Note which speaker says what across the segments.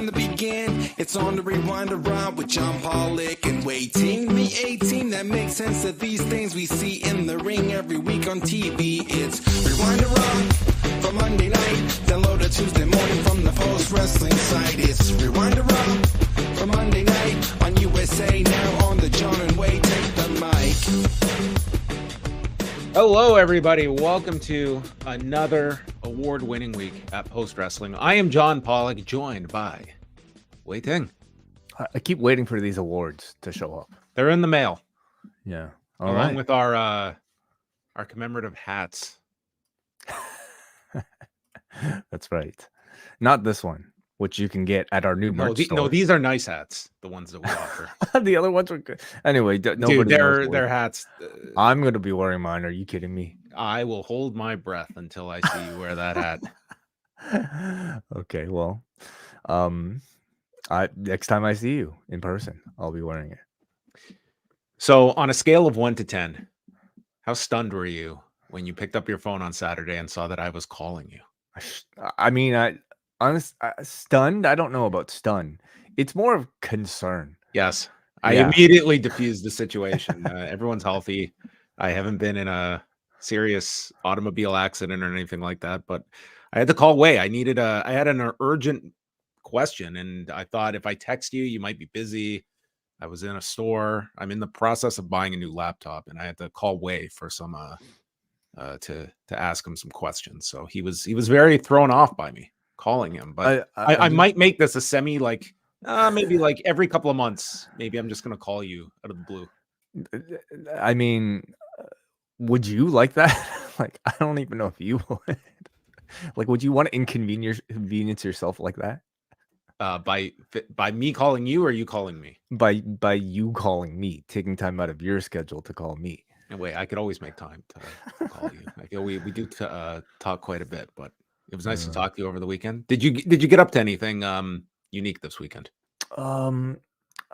Speaker 1: time to begin. It's on the Rewind Around with John Pollock and Wai Ting. The A-Team that makes sense of these things we see in the ring every week on TV. It's Rewind Around for Monday night. Download it Tuesday morning from the Post Wrestling site. It's Rewind Around for Monday night on USA Now on the John and Wai Take the mic.
Speaker 2: Hello, everybody. Welcome to another award-winning week at Post Wrestling. I am John Pollock, joined by Wai Ting.
Speaker 3: I keep waiting for these awards to show up.
Speaker 2: They're in the mail.
Speaker 3: Yeah,
Speaker 2: along with our commemorative hats.
Speaker 3: That's right. Not this one, which you can get at our new merch store.
Speaker 2: No, these are nice hats. The ones that we offer.
Speaker 3: The other ones are good. Anyway,
Speaker 2: Dude, they're hats.
Speaker 3: I'm going to be wearing mine. Are you kidding me?
Speaker 2: I will hold my breath until I see you wear that hat.
Speaker 3: Okay, well, next time I see you in person, I'll be wearing it.
Speaker 2: So, on a scale of 1 to 10, how stunned were you when you picked up your phone on Saturday and saw that I was calling you?
Speaker 3: Stunned. I don't know about stunned. It's more of concern.
Speaker 2: Yes. I immediately diffused the situation. Everyone's healthy. I haven't been in a serious automobile accident or anything like that, but I had to call Wai. I had an urgent question, and I thought if I text you, you might be busy. I was in a store. I'm in the process of buying a new laptop, and I had to call Wai for some to ask him some questions. So he was very thrown off by me calling him, but I might make this a semi maybe like every couple of months. Maybe I'm just gonna call you out of the blue.
Speaker 3: I mean, would you like that? Like, I don't even know if you would. Like, would you want to inconvenience yourself like that?
Speaker 2: By me calling you, or you calling me?
Speaker 3: By you calling me, taking time out of your schedule to call me.
Speaker 2: Wait, I could always make time to call you. Like, we do talk quite a bit, but it was nice to talk to you over the weekend. Did you get up to anything unique this weekend?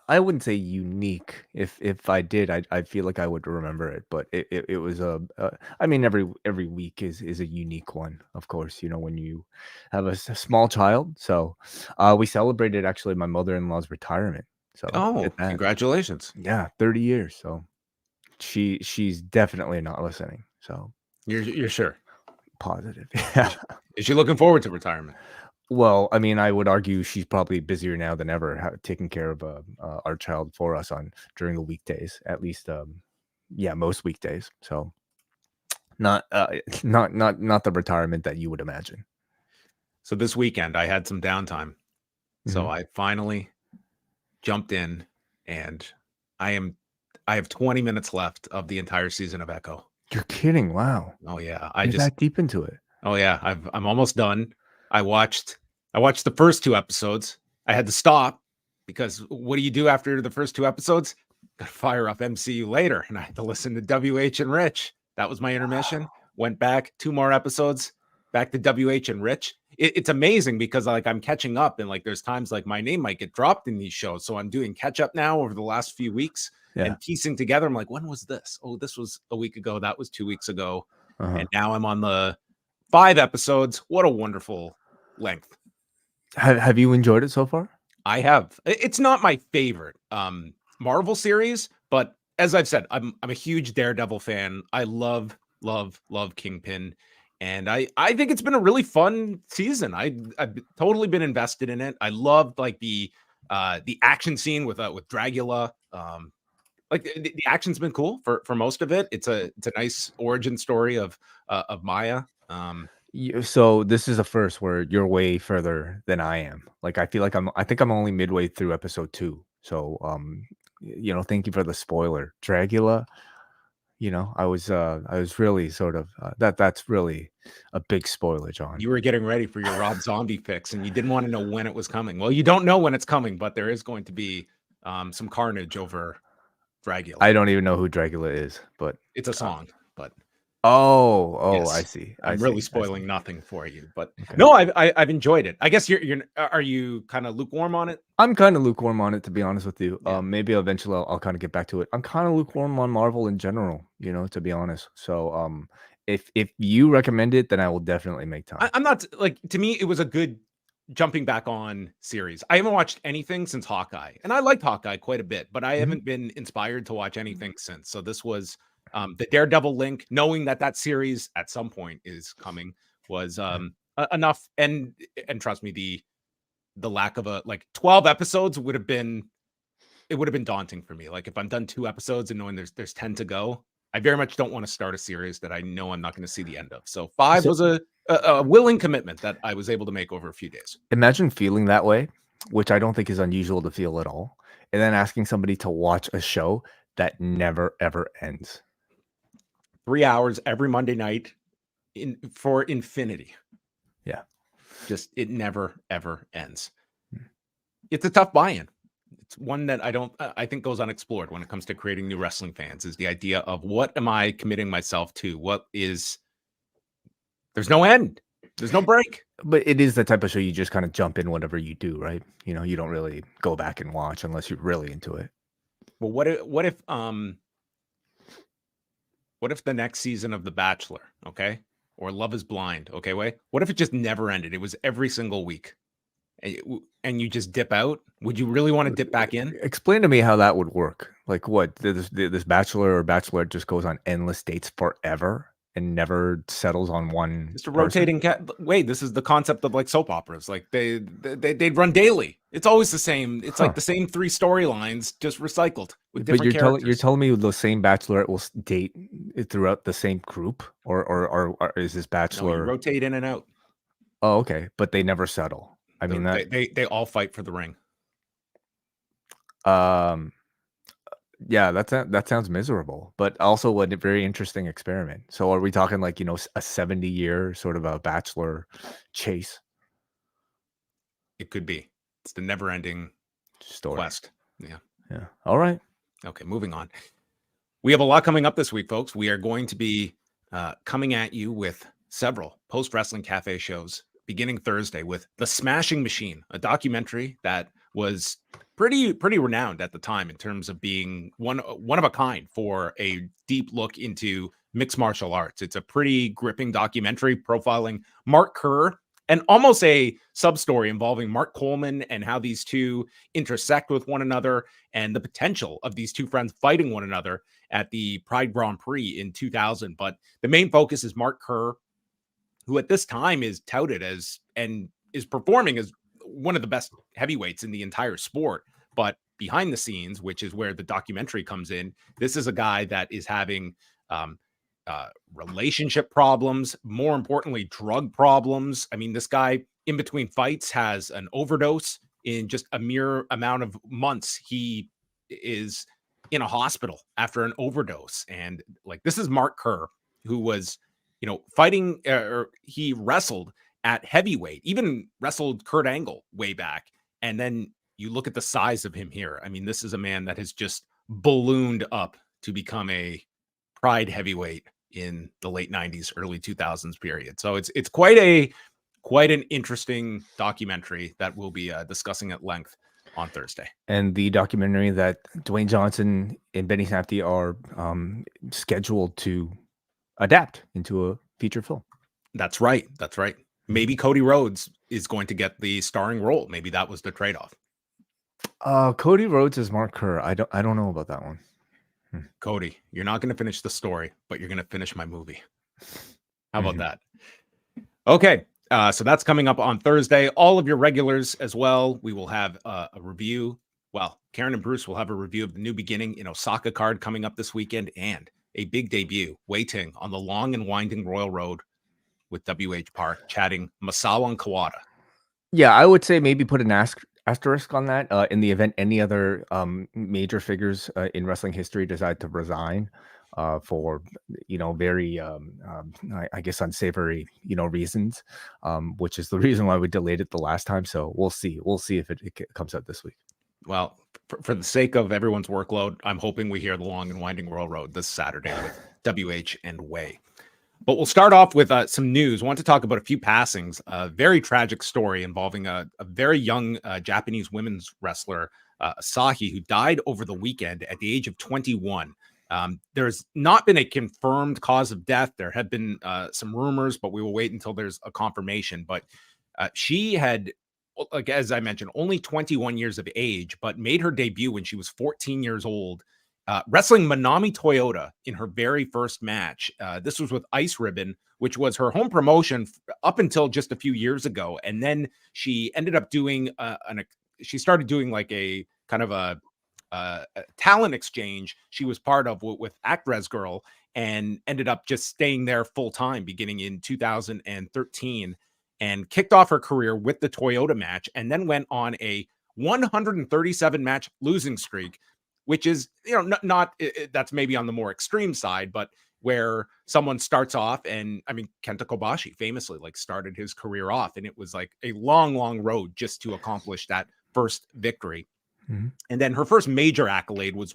Speaker 3: I wouldn't say unique. If I did, I feel like I would remember it. But it was I mean, every week is a unique one, of course. You know, when you have a small child. So we celebrated actually my mother-in-law's retirement. So
Speaker 2: congratulations!
Speaker 3: Yeah, 30 years. So she's definitely not listening. So
Speaker 2: you're sure?
Speaker 3: Positive. Yeah.
Speaker 2: Is she looking forward to retirement?
Speaker 3: Well, I mean, I would argue she's probably busier now than ever, taking care of our child for us during the weekdays, at least. Most weekdays. So, not the retirement that you would imagine.
Speaker 2: So this weekend I had some downtime, so I finally jumped in, and I have 20 minutes left of the entire season of Echo.
Speaker 3: You're kidding! Wow.
Speaker 2: Oh yeah,
Speaker 3: You're that deep into it.
Speaker 2: Oh yeah, I'm almost done. I watched the first 2 episodes. I had to stop because what do you do after the first 2 episodes? Got to fire up MCU later, and I had to listen to WH and Rich. That was my intermission. Wow. Went back 2 more episodes, back to WH and Rich. It's amazing because like I'm catching up, and like there's times like my name might get dropped in these shows, so I'm doing catch up now over the last few weeks and piecing together. I'm like, when was this? Oh, this was a week ago. That was 2 weeks ago, and now I'm on the 5 episodes. What a wonderful length.
Speaker 3: Have you enjoyed it so far?
Speaker 2: I have. It's not my favorite Marvel series, but as I've said, I'm a huge Daredevil fan. I love Kingpin, and I think it's been a really fun season. I've totally been invested in it. I loved like the action scene with Dragula. Like the action's been cool for most of it. It's a nice origin story of Maya.
Speaker 3: So this is a first where you're way further than I am. Like I feel like I think I'm only midway through episode 2. So thank you for the spoiler. Dragula, I was really sort of that's really a big spoiler, John.
Speaker 2: You were getting ready for your Rob Zombie fix, and you didn't want to know when it was coming. Well, you don't know when it's coming, but there is going to be some carnage over Dragula.
Speaker 3: I don't even know who Dragula is, but
Speaker 2: it's a song. But
Speaker 3: yes. I see.
Speaker 2: I'm really spoiling nothing for you, but no, I've enjoyed it. I guess are you kind of lukewarm on it?
Speaker 3: I'm kind of lukewarm on it, to be honest with you. Yeah. Maybe eventually I'll kind of get back to it. I'm kind of lukewarm on Marvel in general, to be honest. So if you recommend it, then I will definitely make time.
Speaker 2: I'm not like, to me, it was a good jumping back on series. I haven't watched anything since Hawkeye, and I liked Hawkeye quite a bit, but I haven't been inspired to watch anything since. So this was the Daredevil link, knowing that series at some point is coming, was enough. And trust me, the lack of 12 episodes would have been daunting for me. Like if I'm done 2 episodes and knowing there's 10 to go, I very much don't want to start a series that I know I'm not going to see the end of. So 5 was a willing commitment that I was able to make over a few days.
Speaker 3: Imagine feeling that way, which I don't think is unusual to feel at all, and then asking somebody to watch a show that never ever ends.
Speaker 2: 3 hours every Monday night for infinity.
Speaker 3: Yeah.
Speaker 2: Just it never ever ends. It's a tough buy-in. It's one that I think goes unexplored when it comes to creating new wrestling fans, is the idea of what am I committing myself to? There's no end. There's no break.
Speaker 3: But it is the type of show you just kind of jump in whatever you do, right? You know, you don't really go back and watch unless you're really into it.
Speaker 2: Well, what if the next season of The Bachelor, okay, or Love is Blind, okay, what if it just never ended? It was every single week, and you just dip out? Would you really want to dip back in?
Speaker 3: Explain to me how that would work. Like what, this Bachelor or Bachelorette just goes on endless dates forever and never settles on one.
Speaker 2: It's a rotating wait, this is the concept of like soap operas. Like they'd run daily. It's always the same. It's like the same 3 storylines just recycled with different characters.
Speaker 3: You're telling me the same Bachelorette will date throughout the same group, or is this Bachelor
Speaker 2: rotate in and out?
Speaker 3: Oh, okay, but they never settle. I mean that
Speaker 2: they all fight for the ring.
Speaker 3: Yeah, that sounds miserable, but also a very interesting experiment. So are we talking like, a 70-year sort of a Bachelor chase?
Speaker 2: It could be. It's the never-ending
Speaker 3: story.
Speaker 2: Quest. Yeah.
Speaker 3: All right.
Speaker 2: Okay, moving on. We have a lot coming up this week, folks. We are going to be coming at you with several post-wrestling cafe shows beginning Thursday with The Smashing Machine, a documentary that was pretty renowned at the time in terms of being one of a kind for a deep look into mixed martial arts. It's a pretty gripping documentary profiling Mark Kerr, and almost a sub-story involving Mark Coleman and how these two intersect with one another, and the potential of these two friends fighting one another at the Pride Grand Prix in 2000. But the main focus is Mark Kerr, who at this time is touted as and is performing as one of the best heavyweights in the entire sport. But behind the scenes, which is where the documentary comes in, this is a guy that is having relationship problems, more importantly, drug problems. I mean, this guy in between fights has an overdose. In just a mere amount of months, he is in a hospital after an overdose. And like, this is Mark Kerr, who was, fighting, or he wrestled at heavyweight, even wrestled Kurt Angle way back. And then you look at the size of him here. I mean, this is a man that has just ballooned up to become a Pride heavyweight in the late 90s, early 2000s period. So it's quite an interesting documentary that we'll be discussing at length on Thursday.
Speaker 3: And the documentary that Dwayne Johnson and Benny Safdie are scheduled to adapt into a feature film. That's right.
Speaker 2: Maybe Cody Rhodes is going to get the starring role. Maybe that was the trade-off.
Speaker 3: Cody Rhodes is Mark Kerr. I don't know about that one.
Speaker 2: Cody, you're not going to finish the story, but you're going to finish my movie. How about that? Okay. So that's coming up on Thursday. All of your regulars as well. We will have a review. Well, Karen and Bruce will have a review of the New Beginning in Osaka card coming up this weekend, and a big debut, Wai Ting on the long and winding Royal Road with WH Park, chatting Misawa and Kawada.
Speaker 3: Yeah, I would say maybe put an asterisk on that in the event any other major figures in wrestling history decide to resign for very I guess unsavory reasons, which is the reason why we delayed it the last time. So we'll see if it comes out this week.
Speaker 2: Well, for the sake of everyone's workload, I'm hoping we hear the long and winding Royal Road this Saturday with WH and Wai. But we'll start off with some news. I want to talk about a few passings. A very tragic story involving a very young Japanese women's wrestler, Asahi, who died over the weekend at the age of 21. There's not been a confirmed cause of death. There have been some rumors, but we will wait until there's a confirmation. But she had like as I mentioned, only 21 years of age, but made her debut when she was 14 years old, wrestling Manami Toyota in her very first match. This was with Ice Ribbon, which was her home promotion up until just a few years ago. And then she ended up doing she started doing like a kind of a talent exchange she was part of with Actress Girl, and ended up just staying there full time beginning in 2013, and kicked off her career with the Toyota match, and then went on a 137 match losing streak, which is, not that's maybe on the more extreme side, but where someone starts off, and I mean, Kenta Kobashi famously like started his career off, and it was like a long road just to accomplish that first victory.
Speaker 3: Mm-hmm.
Speaker 2: And then her first major accolade was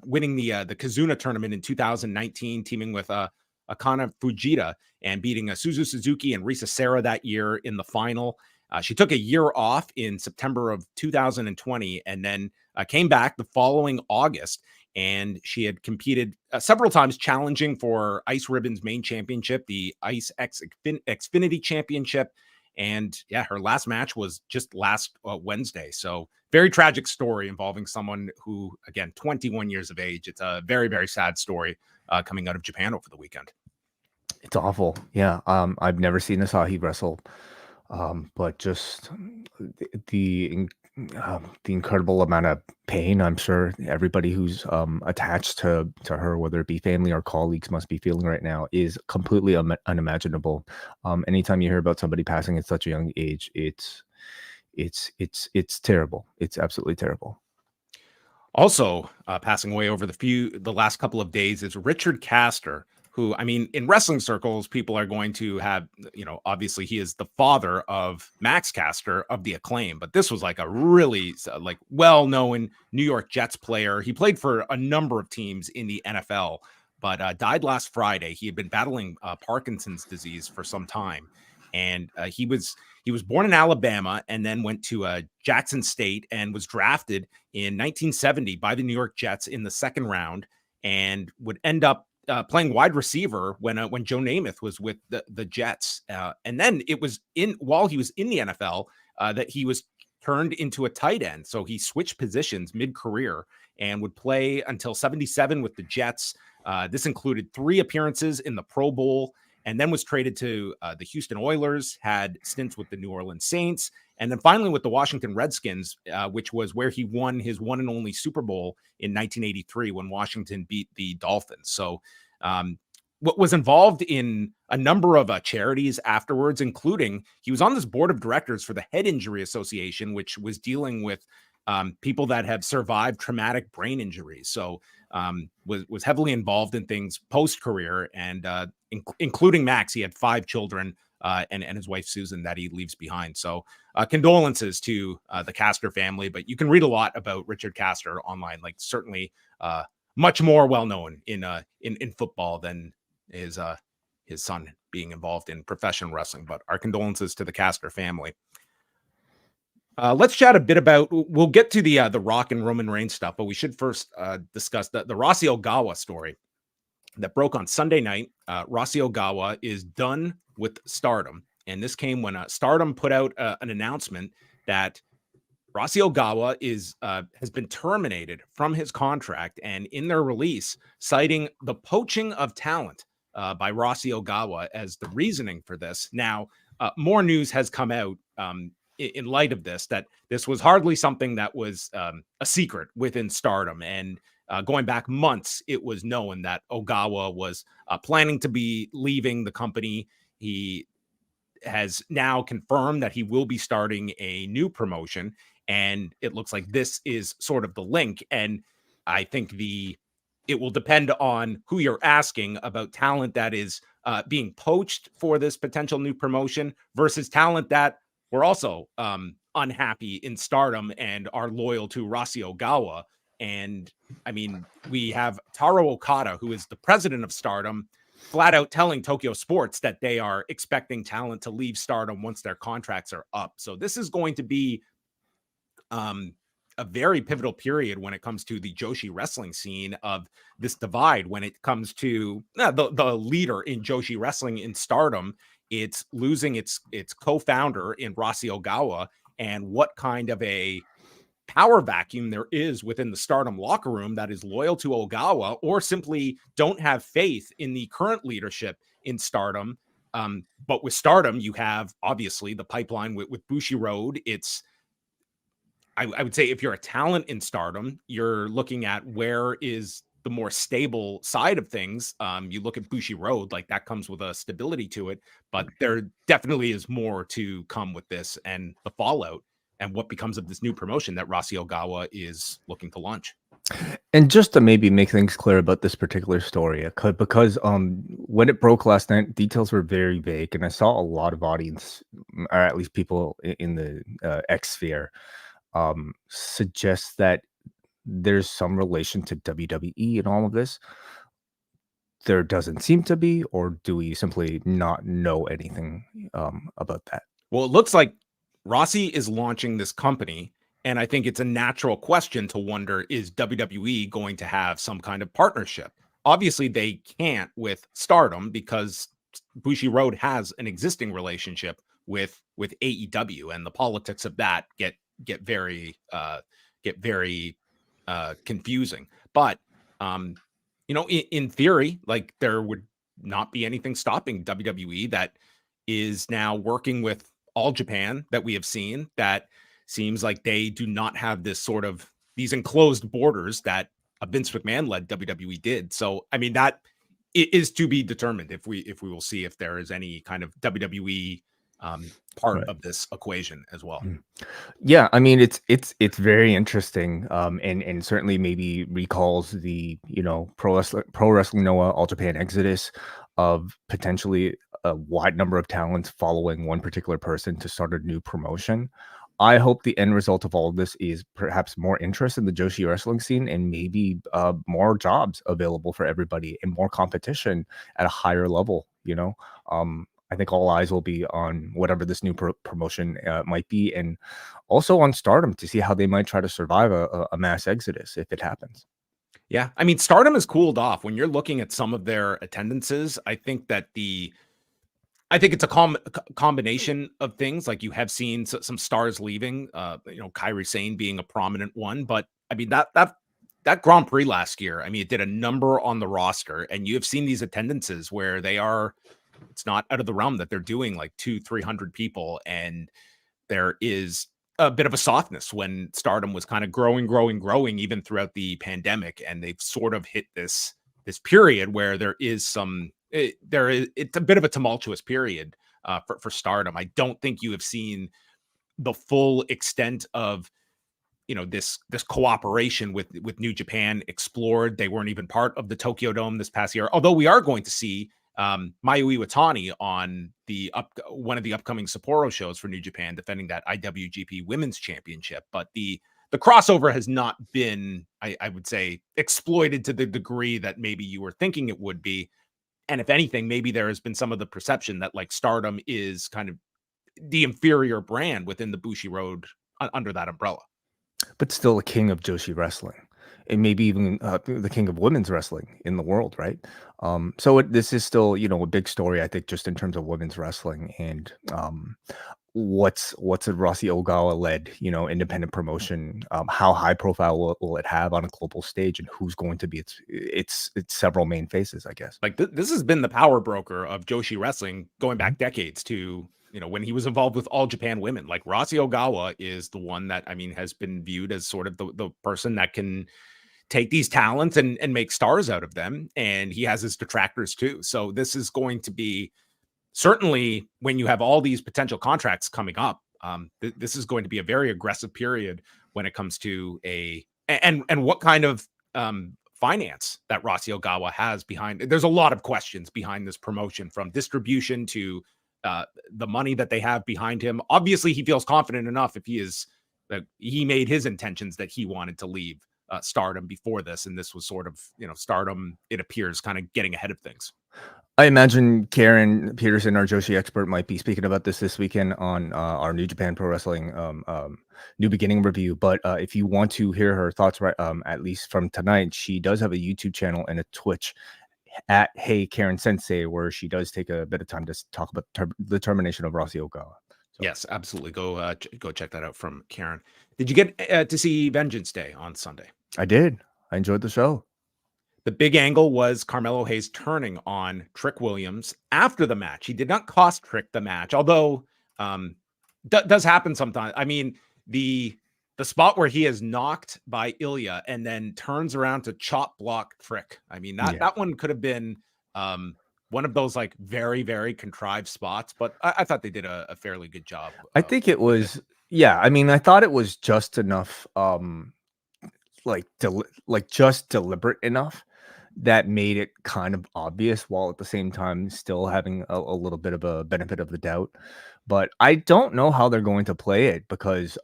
Speaker 2: winning the Kazuna tournament in 2019, teaming with Akana Fujita and beating Suzu Suzuki and Risa Sera that year in the final. She took a year off in September of 2020, and then came back the following August. And she had competed several times, challenging for Ice Ribbon's main championship, the Ice Xfinity Championship. And yeah, her last match was just last Wednesday. So very tragic story involving someone who, again, 21 years of age. It's a very sad story coming out of Japan over the weekend.
Speaker 3: It's awful. Yeah. I've never seen Asahi wrestle, but just the incredible amount of pain I'm sure everybody who's attached to her, whether it be family or colleagues, must be feeling right now is completely unimaginable. Anytime you hear about somebody passing at such a young age, it's terrible. It's absolutely terrible.
Speaker 2: Also passing away over the last couple of days is Richard Caster, who, I mean, in wrestling circles, people are going to have, obviously he is the father of Max Caster of the Acclaim, but this was like a really like well-known New York Jets player. He played for a number of teams in the NFL, but died last Friday. He had been battling Parkinson's disease for some time. And he was born in Alabama and then went to Jackson State and was drafted in 1970 by the New York Jets in the second round, and would end up playing wide receiver when Joe Namath was with the Jets. And then it was while he was in the NFL that he was turned into a tight end. So he switched positions mid-career and would play until 77 with the Jets. This included 3 appearances in the Pro Bowl, and then was traded to the Houston Oilers, had stints with the New Orleans Saints, and then finally with the Washington Redskins, which was where he won his one and only Super Bowl in 1983 when Washington beat the Dolphins. So what was involved in a number of charities afterwards, including he was on this board of directors for the Head Injury Association, which was dealing with people that have survived traumatic brain injuries. So was heavily involved in things post-career, and including Max. He had 5 children and his wife, Susan, that he leaves behind. So condolences to the Caster family, but you can read a lot about Richard Caster online, like certainly much more well-known in football than his son being involved in professional wrestling. But our condolences to the Caster family. Let's chat a bit about, we'll get to the Rock and Roman Reigns stuff, but we should first discuss the Rossy Ogawa story that broke on Sunday night. Rossy Ogawa is done with Stardom, and this came when Stardom put out an announcement that Rossy Ogawa has been terminated from his contract, and in their release, citing the poaching of talent by Rossy Ogawa as the reasoning for this. Now, more news has come out in light of this, that this was hardly something that was a secret within Stardom. And going back months, it was known that Ogawa was planning to be leaving the company. He has now confirmed that he will be starting a new promotion, and it looks like this is sort of the link. And I think it will depend on who you're asking about talent that is being poached for this potential new promotion versus talent that we're also unhappy in Stardom and are loyal to Rossy Ogawa. And I mean, we have Taro Okada, who is the president of Stardom, flat out telling Tokyo Sports that they are expecting talent to leave Stardom once their contracts are up. So this is going to be a very pivotal period when it comes to the Joshi wrestling scene, of this divide when it comes to the leader in Joshi wrestling in Stardom it's losing its co-founder in Rossy Ogawa, and what kind of a power vacuum there is within the Stardom locker room that is loyal to Ogawa or simply don't have faith in the current leadership in Stardom. But with Stardom, you have obviously the pipeline with Bushiroad. It's, I would say, if you're a talent in Stardom, you're looking at where is the more stable side of things. You look at Bushiroad, like that comes with a stability to it, but there definitely is more to come with this and the fallout and what becomes of this new promotion that Rossy Ogawa is looking to launch.
Speaker 3: And just to maybe make things clear about this particular story, because when it broke last night, details were very vague, and I saw a lot of audience, or at least people in the X sphere, suggest that there's some relation to WWE in all of this. There doesn't seem to be, or do we simply not know anything about that?
Speaker 2: Well, it looks like Rossy is launching this company, and I think it's a natural question to wonder, is WWE going to have some kind of partnership? Obviously, they can't with Stardom because Bushiroad has an existing relationship with AEW, and the politics of that get very confusing. But in theory, like, there would not be anything stopping WWE that is now working with All Japan that we have seen, that seems like they do not have this sort of these enclosed borders that a Vince McMahon led WWE did. So, I mean, that is to be determined if we will see if there is any kind of WWE part of this equation as well.
Speaker 3: Yeah, I mean, it's very interesting, and certainly maybe recalls the Pro Wrestling Noah All Japan exodus of potentially a wide number of talents following one particular person to start a new promotion. I hope the end result of all of this is perhaps more interest in the Joshi wrestling scene, and maybe more jobs available for everybody and more competition at a higher level. I think all eyes will be on whatever this new promotion might be, and also on Stardom to see how they might try to survive a mass exodus if it happens.
Speaker 2: Yeah, I mean, Stardom has cooled off. When you're looking at some of their attendances, I think it's a combination of things. Like, you have seen some stars leaving, Kairi Sane being a prominent one. But I mean, that Grand Prix last year, I mean, it did a number on the roster, and you have seen these attendances where it's not out of the realm that they're doing like 200-300 people. And there is a bit of a softness when Stardom was kind of growing even throughout the pandemic. And they've sort of hit this period where it's a bit of a tumultuous period for Stardom. I don't think you have seen the full extent of this cooperation with New Japan explored. They weren't even part of the Tokyo Dome this past year, although we are going to see Mayu Iwatani on one of the upcoming Sapporo shows for New Japan, defending that IWGP Women's Championship. But the crossover has not been, I would say, exploited to the degree that maybe you were thinking it would be. And if anything, maybe there has been some of the perception that, like, Stardom is kind of the inferior brand within the Bushiroad under that umbrella.
Speaker 3: But still a king of Joshi wrestling, and maybe even the king of women's wrestling in the world, right? So this is still, a big story, I think, just in terms of women's wrestling, and what's a Rossy Ogawa led, independent promotion? How high profile will it have on a global stage, and who's going to be its several main faces, I guess?
Speaker 2: Like, this has been the power broker of Joshi wrestling going back decades to when he was involved with All Japan Women. Like, Rossy Ogawa is the one that, I mean, has been viewed as sort of the person that can take these talents and make stars out of them. And he has his detractors too. So this is going to be, certainly when you have all these potential contracts coming up, this is going to be a very aggressive period when it comes to and what kind of finance that Rossy Ogawa has behind. There's a lot of questions behind this promotion, from distribution to the money that they have behind him. Obviously, he feels confident enough if he made his intentions that he wanted to leave Stardom before this, and this was sort of, Stardom, it appears, kind of getting ahead of things.
Speaker 3: I imagine Karen Peterson, our Joshi expert, might be speaking about this weekend on our New Japan Pro Wrestling New Beginning review. But if you want to hear her thoughts, right, at least from tonight, she does have a YouTube channel and a Twitch at Hey Karen Sensei, where she does take a bit of time to talk about the termination of Rossy Ogawa. So.
Speaker 2: Yes, absolutely. Go check that out from Karen. Did you get to see Vengeance Day on Sunday?
Speaker 3: I did. I enjoyed the show.
Speaker 2: The big angle was Carmelo Hayes turning on Trick Williams after the match. He did not cost Trick the match, although does happen sometimes. I mean, the spot where he is knocked by Ilya and then turns around to chop block Trick. I mean, that one could have been one of those like very, very contrived spots, but I thought they did a fairly good job.
Speaker 3: I think it was, I mean, I thought it was just enough, just deliberate enough that made it kind of obvious, while at the same time still having a little bit of a benefit of the doubt. But I don't know how they're going to play it, because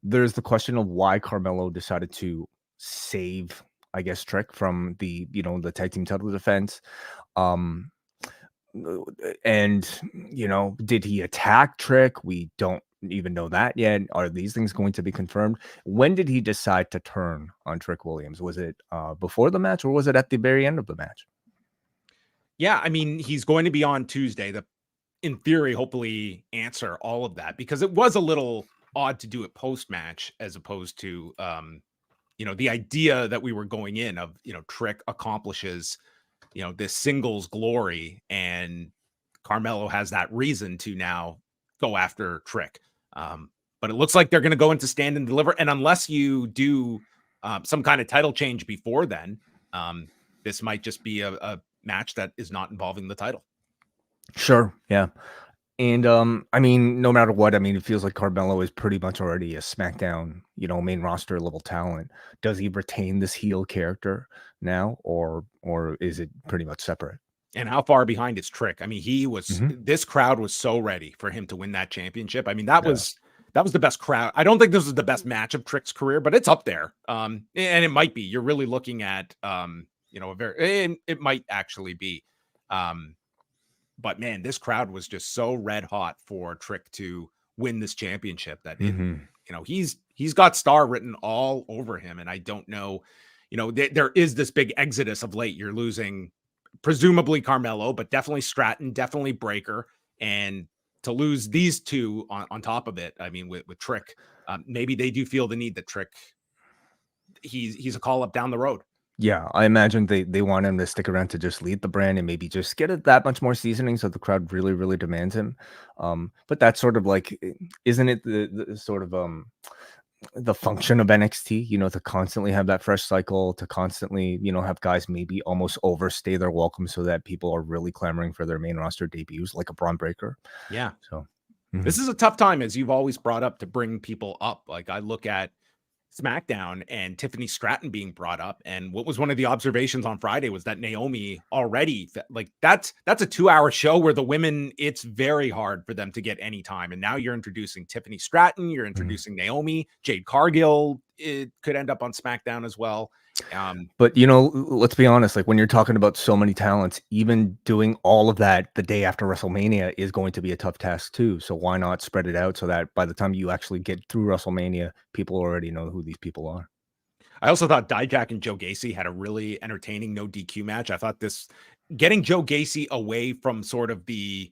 Speaker 3: there's the question of why Carmelo decided to save, I guess, Trick from the tag team title defense. And did he attack Trick? We don't even know that yet. Are these things going to be confirmed? When did he decide to turn on Trick Williams? Was it before the match, or was it at the very end of the match?
Speaker 2: Yeah, I mean, he's going to be on Tuesday to, in theory, hopefully answer all of that, because it was a little odd to do it post-match as opposed to the idea that we were going in of Trick accomplishes this singles glory, and Carmelo has that reason to now go after Trick. But it looks like they're going to go into Stand and Deliver, and unless you do some kind of title change before then, this might just be a match that is not involving the title.
Speaker 3: Sure, yeah. And I mean, no matter what, I mean, it feels like Carmelo is pretty much already a SmackDown, main roster level talent. Does he retain this heel character now, or is it pretty much separate?
Speaker 2: And how far behind is Trick? I mean, he was this crowd was so ready for him to win that championship. I mean, that was the best crowd. I don't think this was the best match of Trick's career, but it's up there. And it might be. You're really looking at it might actually be. But man, this crowd was just so red hot for Trick to win this championship that he's got star written all over him. And I don't know, there is this big exodus of late. You're losing presumably Carmelo, but definitely Stratton, definitely Breaker, and to lose these two on top of it. I mean, with Trick, maybe they do feel the need that Trick, he's a call up down the road.
Speaker 3: Yeah, I imagine they want him to stick around to just lead the brand and maybe just get it that much more seasoning, so the crowd really, really demands him. But that's sort of like, isn't it the sort of the function of NXT, to constantly have that fresh cycle, to constantly, have guys maybe almost overstay their welcome so that people are really clamoring for their main roster debuts, like a Braun Breaker.
Speaker 2: Yeah.
Speaker 3: So
Speaker 2: this is a tough time, as you've always brought up, to bring people up. Like, I look at SmackDown and Tiffany Stratton being brought up, and what was one of the observations on Friday was that Naomi already, like, that's a 2-hour show where the women, it's very hard for them to get any time, and now you're introducing Tiffany Stratton, you're introducing Naomi, Jade Cargill, it could end up on SmackDown as well.
Speaker 3: But let's be honest, like, when you're talking about so many talents, even doing all of that the day after WrestleMania is going to be a tough task too. So why not spread it out so that by the time you actually get through WrestleMania, people already know who these people are?
Speaker 2: I also thought Dijak and Joe Gacy had a really entertaining no DQ match. I thought getting Joe Gacy away from sort of the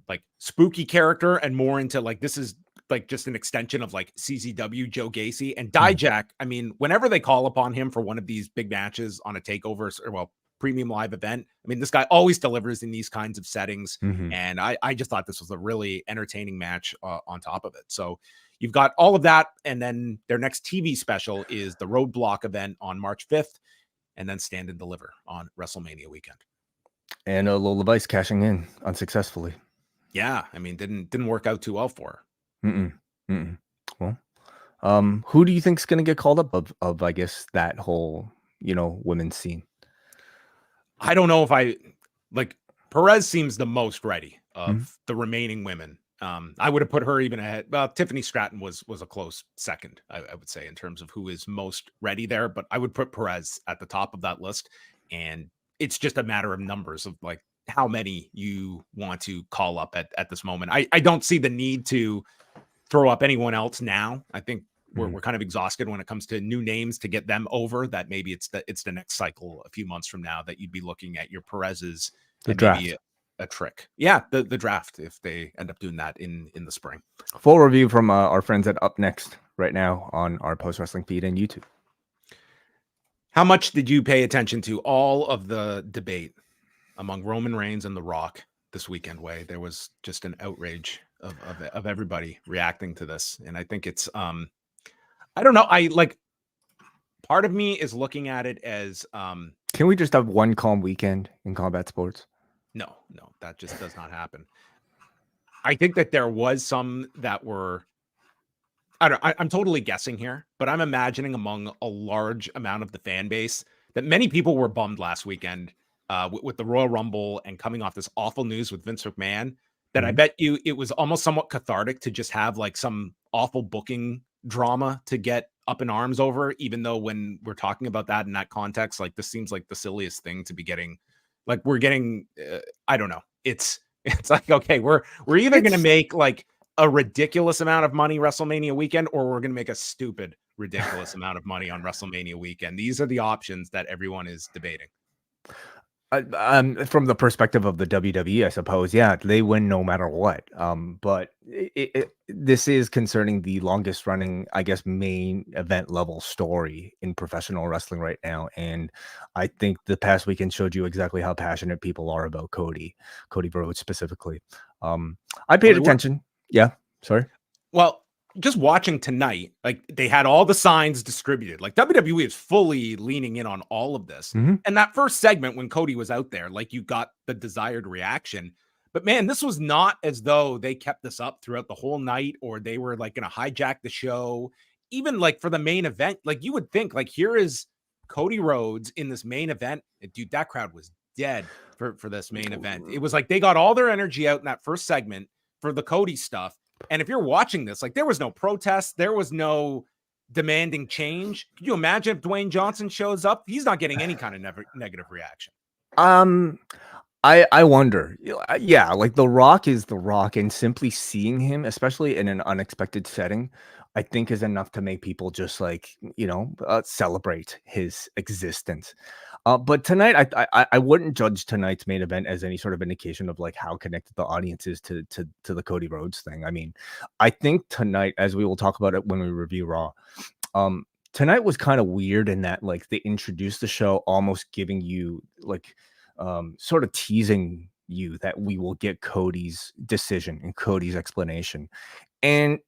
Speaker 2: like spooky character and more into like, this is like just an extension of like CZW Joe Gacy, and Dijak. I mean, whenever they call upon him for one of these big matches on a takeover or premium live event, I mean, this guy always delivers in these kinds of settings. And I just thought this was a really entertaining match on top of it. So you've got all of that. And then their next TV special is the Roadblock event on March 5th, and then Stand and Deliver on WrestleMania weekend.
Speaker 3: And Lola Vice cashing in unsuccessfully.
Speaker 2: Yeah. I mean, didn't work out too well for her.
Speaker 3: Well, who do you think is going to get called up of I guess that whole women's scene?
Speaker 2: I don't know if Perez seems the most ready of the remaining women. I would have put her even ahead. Well, Tiffany Stratton was a close second, I would say, in terms of who is most ready there. But I would put Perez at the top of that list, and it's just a matter of numbers of like how many you want to call up at this moment. I don't see the need to throw up anyone else now. I think we're kind of exhausted when it comes to new names to get them over, that maybe it's the next cycle a few months from now that you'd be looking at your Perez's and
Speaker 3: draft.
Speaker 2: maybe a trick. Yeah, the draft, if they end up doing that in the spring.
Speaker 3: Full review from our friends at Up Next right now on our Post Wrestling feed and YouTube.
Speaker 2: How much did you pay attention to all of the debate among Roman Reigns and The Rock this weekend? Way there was just an outrage of everybody reacting to this, and I think it's I don't know. I like, part of me is looking at it as
Speaker 3: can we just have one calm weekend in combat sports?
Speaker 2: No, that just does not happen. I think that there was some that were, I'm totally guessing here, but I'm imagining among a large amount of the fan base that many people were bummed last weekend with the Royal Rumble and coming off this awful news with Vince McMahon, that I bet you it was almost somewhat cathartic to just have like some awful booking drama to get up in arms over, even though when we're talking about that in that context, like this seems like the silliest thing to be getting. Like we're getting, I don't know. It's like, okay, we're either going to make like a ridiculous amount of money WrestleMania weekend, or we're going to make a stupid, ridiculous amount of money on WrestleMania weekend. These are the options that everyone is debating.
Speaker 3: From the perspective of the WWE, I suppose, yeah, they win no matter what. But this is concerning the longest running, I guess, main event level story in professional wrestling right now. And I think the past weekend showed you exactly how passionate people are about Cody Rhodes specifically. I paid attention. Yeah, sorry.
Speaker 2: Well, just watching tonight, like they had all the signs distributed. Like WWE is fully leaning in on all of this. And that first segment when Cody was out there, like you got the desired reaction. But man, this was not as though they kept this up throughout the whole night, or they were like going to hijack the show. Even like for the main event, like you would think like here is Cody Rhodes in this main event. And dude, that crowd was dead for this main event. It was like they got all their energy out in that first segment for the Cody stuff. And if you're watching this, like there was no protest, there was no demanding change. Could you imagine if Dwayne Johnson shows up? He's not getting any kind of negative reaction.
Speaker 3: I wonder. Yeah, like The Rock is The Rock, and simply seeing him, especially in an unexpected setting, I think is enough to make people just like, celebrate his existence. But tonight, I wouldn't judge tonight's main event as any sort of indication of like how connected the audience is to the Cody Rhodes thing. I mean, I think tonight, as we will talk about it when we review Raw, tonight was kind of weird in that like they introduced the show almost giving you like sort of teasing you that we will get Cody's decision and Cody's explanation, and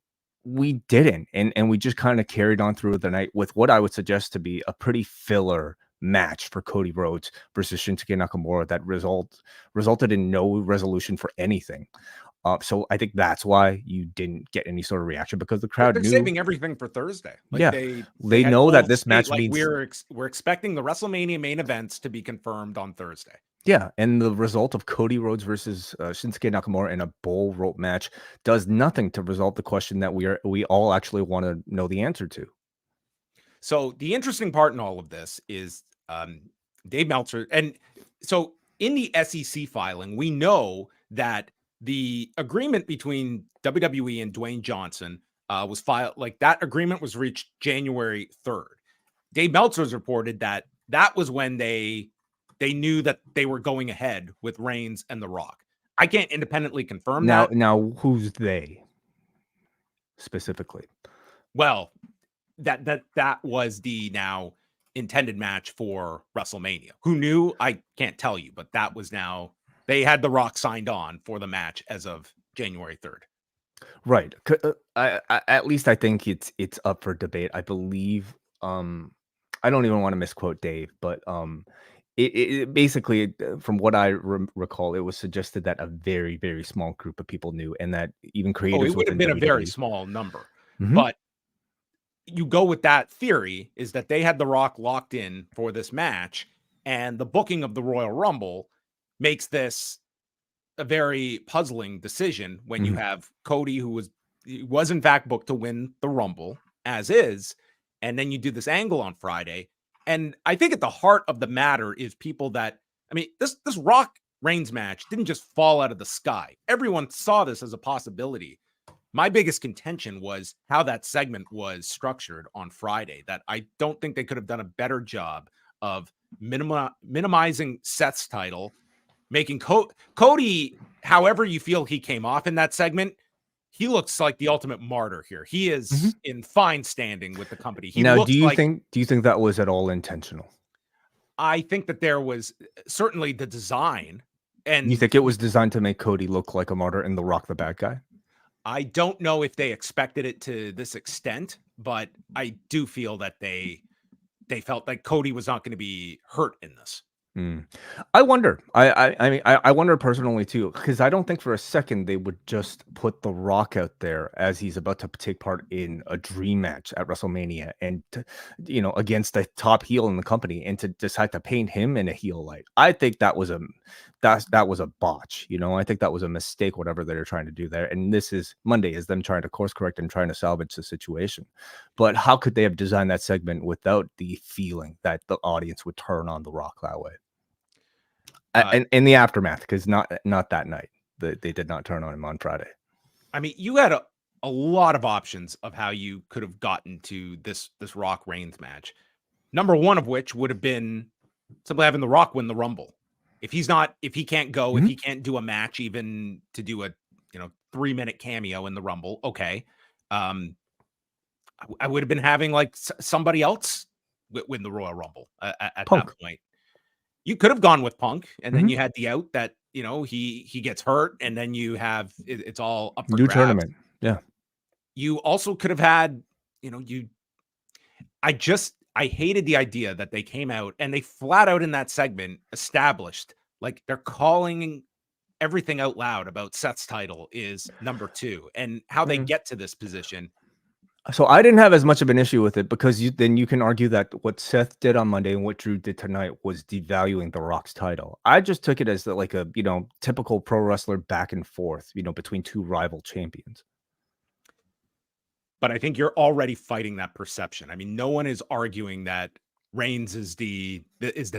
Speaker 3: we didn't, and we just kind of carried on through the night with what I would suggest to be a pretty filler match for Cody Rhodes versus Shinsuke Nakamura that resulted in no resolution for anything. So I think that's why you didn't get any sort of reaction, because the crowd
Speaker 2: they're
Speaker 3: knew,
Speaker 2: saving everything for Thursday. Like
Speaker 3: yeah, they know that this match
Speaker 2: like
Speaker 3: means
Speaker 2: we're expecting the WrestleMania main events to be confirmed on Thursday.
Speaker 3: Yeah, and the result of Cody Rhodes versus Shinsuke Nakamura in a bull rope match does nothing to resolve the question that we all actually want to know the answer to.
Speaker 2: So the interesting part in all of this is Dave Meltzer. And so in the SEC filing, we know that the agreement between WWE and Dwayne Johnson was filed, like that agreement was reached January 3rd. Dave Meltzer's reported that was when they knew that they were going ahead with Reigns and The Rock. I can't independently confirm that.
Speaker 3: Now, who's they specifically?
Speaker 2: Well, that was the now intended match for WrestleMania. Who knew? I can't tell you, but that was now, they had The Rock signed on for the match as of January 3rd.
Speaker 3: Right. At least I think it's up for debate. I believe, I don't even want to misquote Dave, but it basically, from what I recall, it was suggested that a very, very small group of people knew, and that even creators
Speaker 2: it would have been
Speaker 3: WWE,
Speaker 2: a very small number. But you go with that theory is that they had The Rock locked in for this match, and the booking of the Royal Rumble makes this a very puzzling decision when you have Cody, who was in fact booked to win the Rumble as is, and then you do this angle on Friday. And I think at the heart of the matter is people that, I mean, this Rock Reigns match didn't just fall out of the sky. Everyone saw this as a possibility. My biggest contention was how that segment was structured on Friday, that I don't think they could have done a better job of minimizing Seth's title, making Cody, however you feel he came off in that segment, he looks like the ultimate martyr here. He is in fine standing with the company. He
Speaker 3: Now,
Speaker 2: looks
Speaker 3: do you
Speaker 2: like,
Speaker 3: think that was at all intentional?
Speaker 2: I think that there was certainly the design. And
Speaker 3: You think it was designed to make Cody look like a martyr and The Rock the bad guy?
Speaker 2: I don't know if they expected it to this extent, but I do feel that they felt like Cody was not going to be hurt in this.
Speaker 3: I wonder. I mean, I wonder personally too, because I don't think for a second they would just put The Rock out there as he's about to take part in a dream match at WrestleMania and against the top heel in the company, and to decide to paint him in a heel light. I think that was a botch. I think that was a mistake, whatever they're trying to do there. And this is Monday is them trying to course correct and trying to salvage the situation. But how could they have designed that segment without the feeling that the audience would turn on The Rock that way? And in the aftermath, because not that night, they did not turn on him on Friday.
Speaker 2: I mean, you had a lot of options of how you could have gotten to this Rock Reigns match. Number one of which would have been simply having The Rock win the Rumble. If he can't go, if he can't do a match, even to do a 3-minute cameo in the Rumble, okay. I would have been having like somebody else win the Royal Rumble at that point. You could have gone with Punk, and then you had the out that he gets hurt, and then you have it's all up for
Speaker 3: new
Speaker 2: grabs.
Speaker 3: Tournament. Yeah.
Speaker 2: You also could have had I hated the idea that they came out and they flat out in that segment established like they're calling everything out loud about Seth's title is number 2 and how they get to this position.
Speaker 3: So I didn't have as much of an issue with it because then you can argue that what Seth did on Monday and what Drew did tonight was devaluing The Rock's title. I just took it as like a typical pro wrestler back and forth, between two rival champions.
Speaker 2: But I think you're already fighting that perception. I mean, no one is arguing that Reigns is the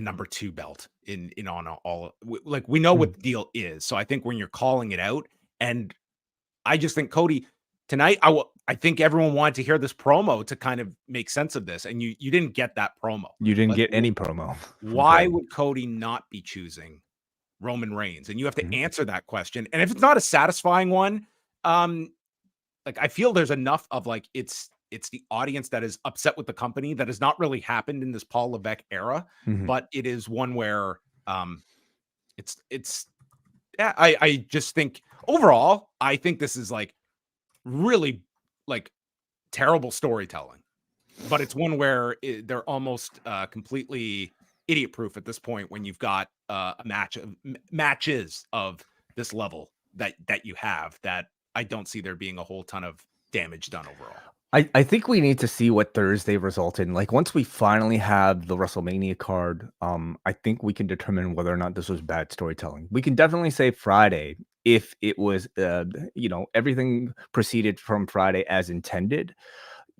Speaker 2: number 2 belt in on all. Like we know what the deal is. So I think when you're calling it out, and I just think Cody tonight, I think everyone wanted to hear this promo to kind of make sense of this, and you didn't get that promo.
Speaker 3: You didn't get any promo.
Speaker 2: Why would Cody not be choosing Roman Reigns? And you have to answer that question. And if it's not a satisfying one, like I feel there's enough of like it's the audience that is upset with the company that has not really happened in this Paul Levesque era, but it is one where I just think overall, I think this is like really like terrible storytelling, but it's one where they're almost completely idiot proof at this point when you've got matches of this level that you have, that I don't see there being a whole ton of damage done overall.
Speaker 3: I think we need to see what Thursday result in. Like once we finally have the WrestleMania card, I think we can determine whether or not this was bad storytelling. We can definitely say Friday, if it was, everything proceeded from Friday as intended.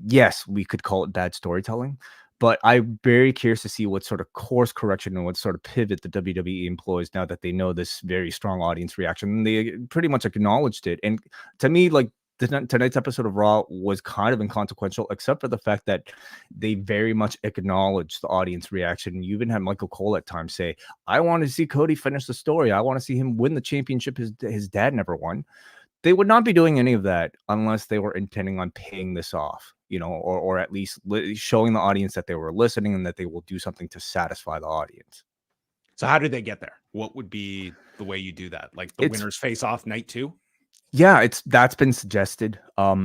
Speaker 3: Yes, we could call it bad storytelling. But I'm very curious to see what sort of course correction and what sort of pivot the WWE employs now that they know this very strong audience reaction. And they pretty much acknowledged it. And to me, like, tonight's episode of Raw was kind of inconsequential, except for the fact that they very much acknowledged the audience reaction. You even had Michael Cole at times say, I want to see Cody finish the story. I want to see him win the championship his dad never won. They would not be doing any of that unless they were intending on paying this off, or at least showing the audience that they were listening and that they will do something to satisfy the audience.
Speaker 2: So how did they get there? What would be the way you do that? Like the winners face off night 2?
Speaker 3: Yeah, that's been suggested. I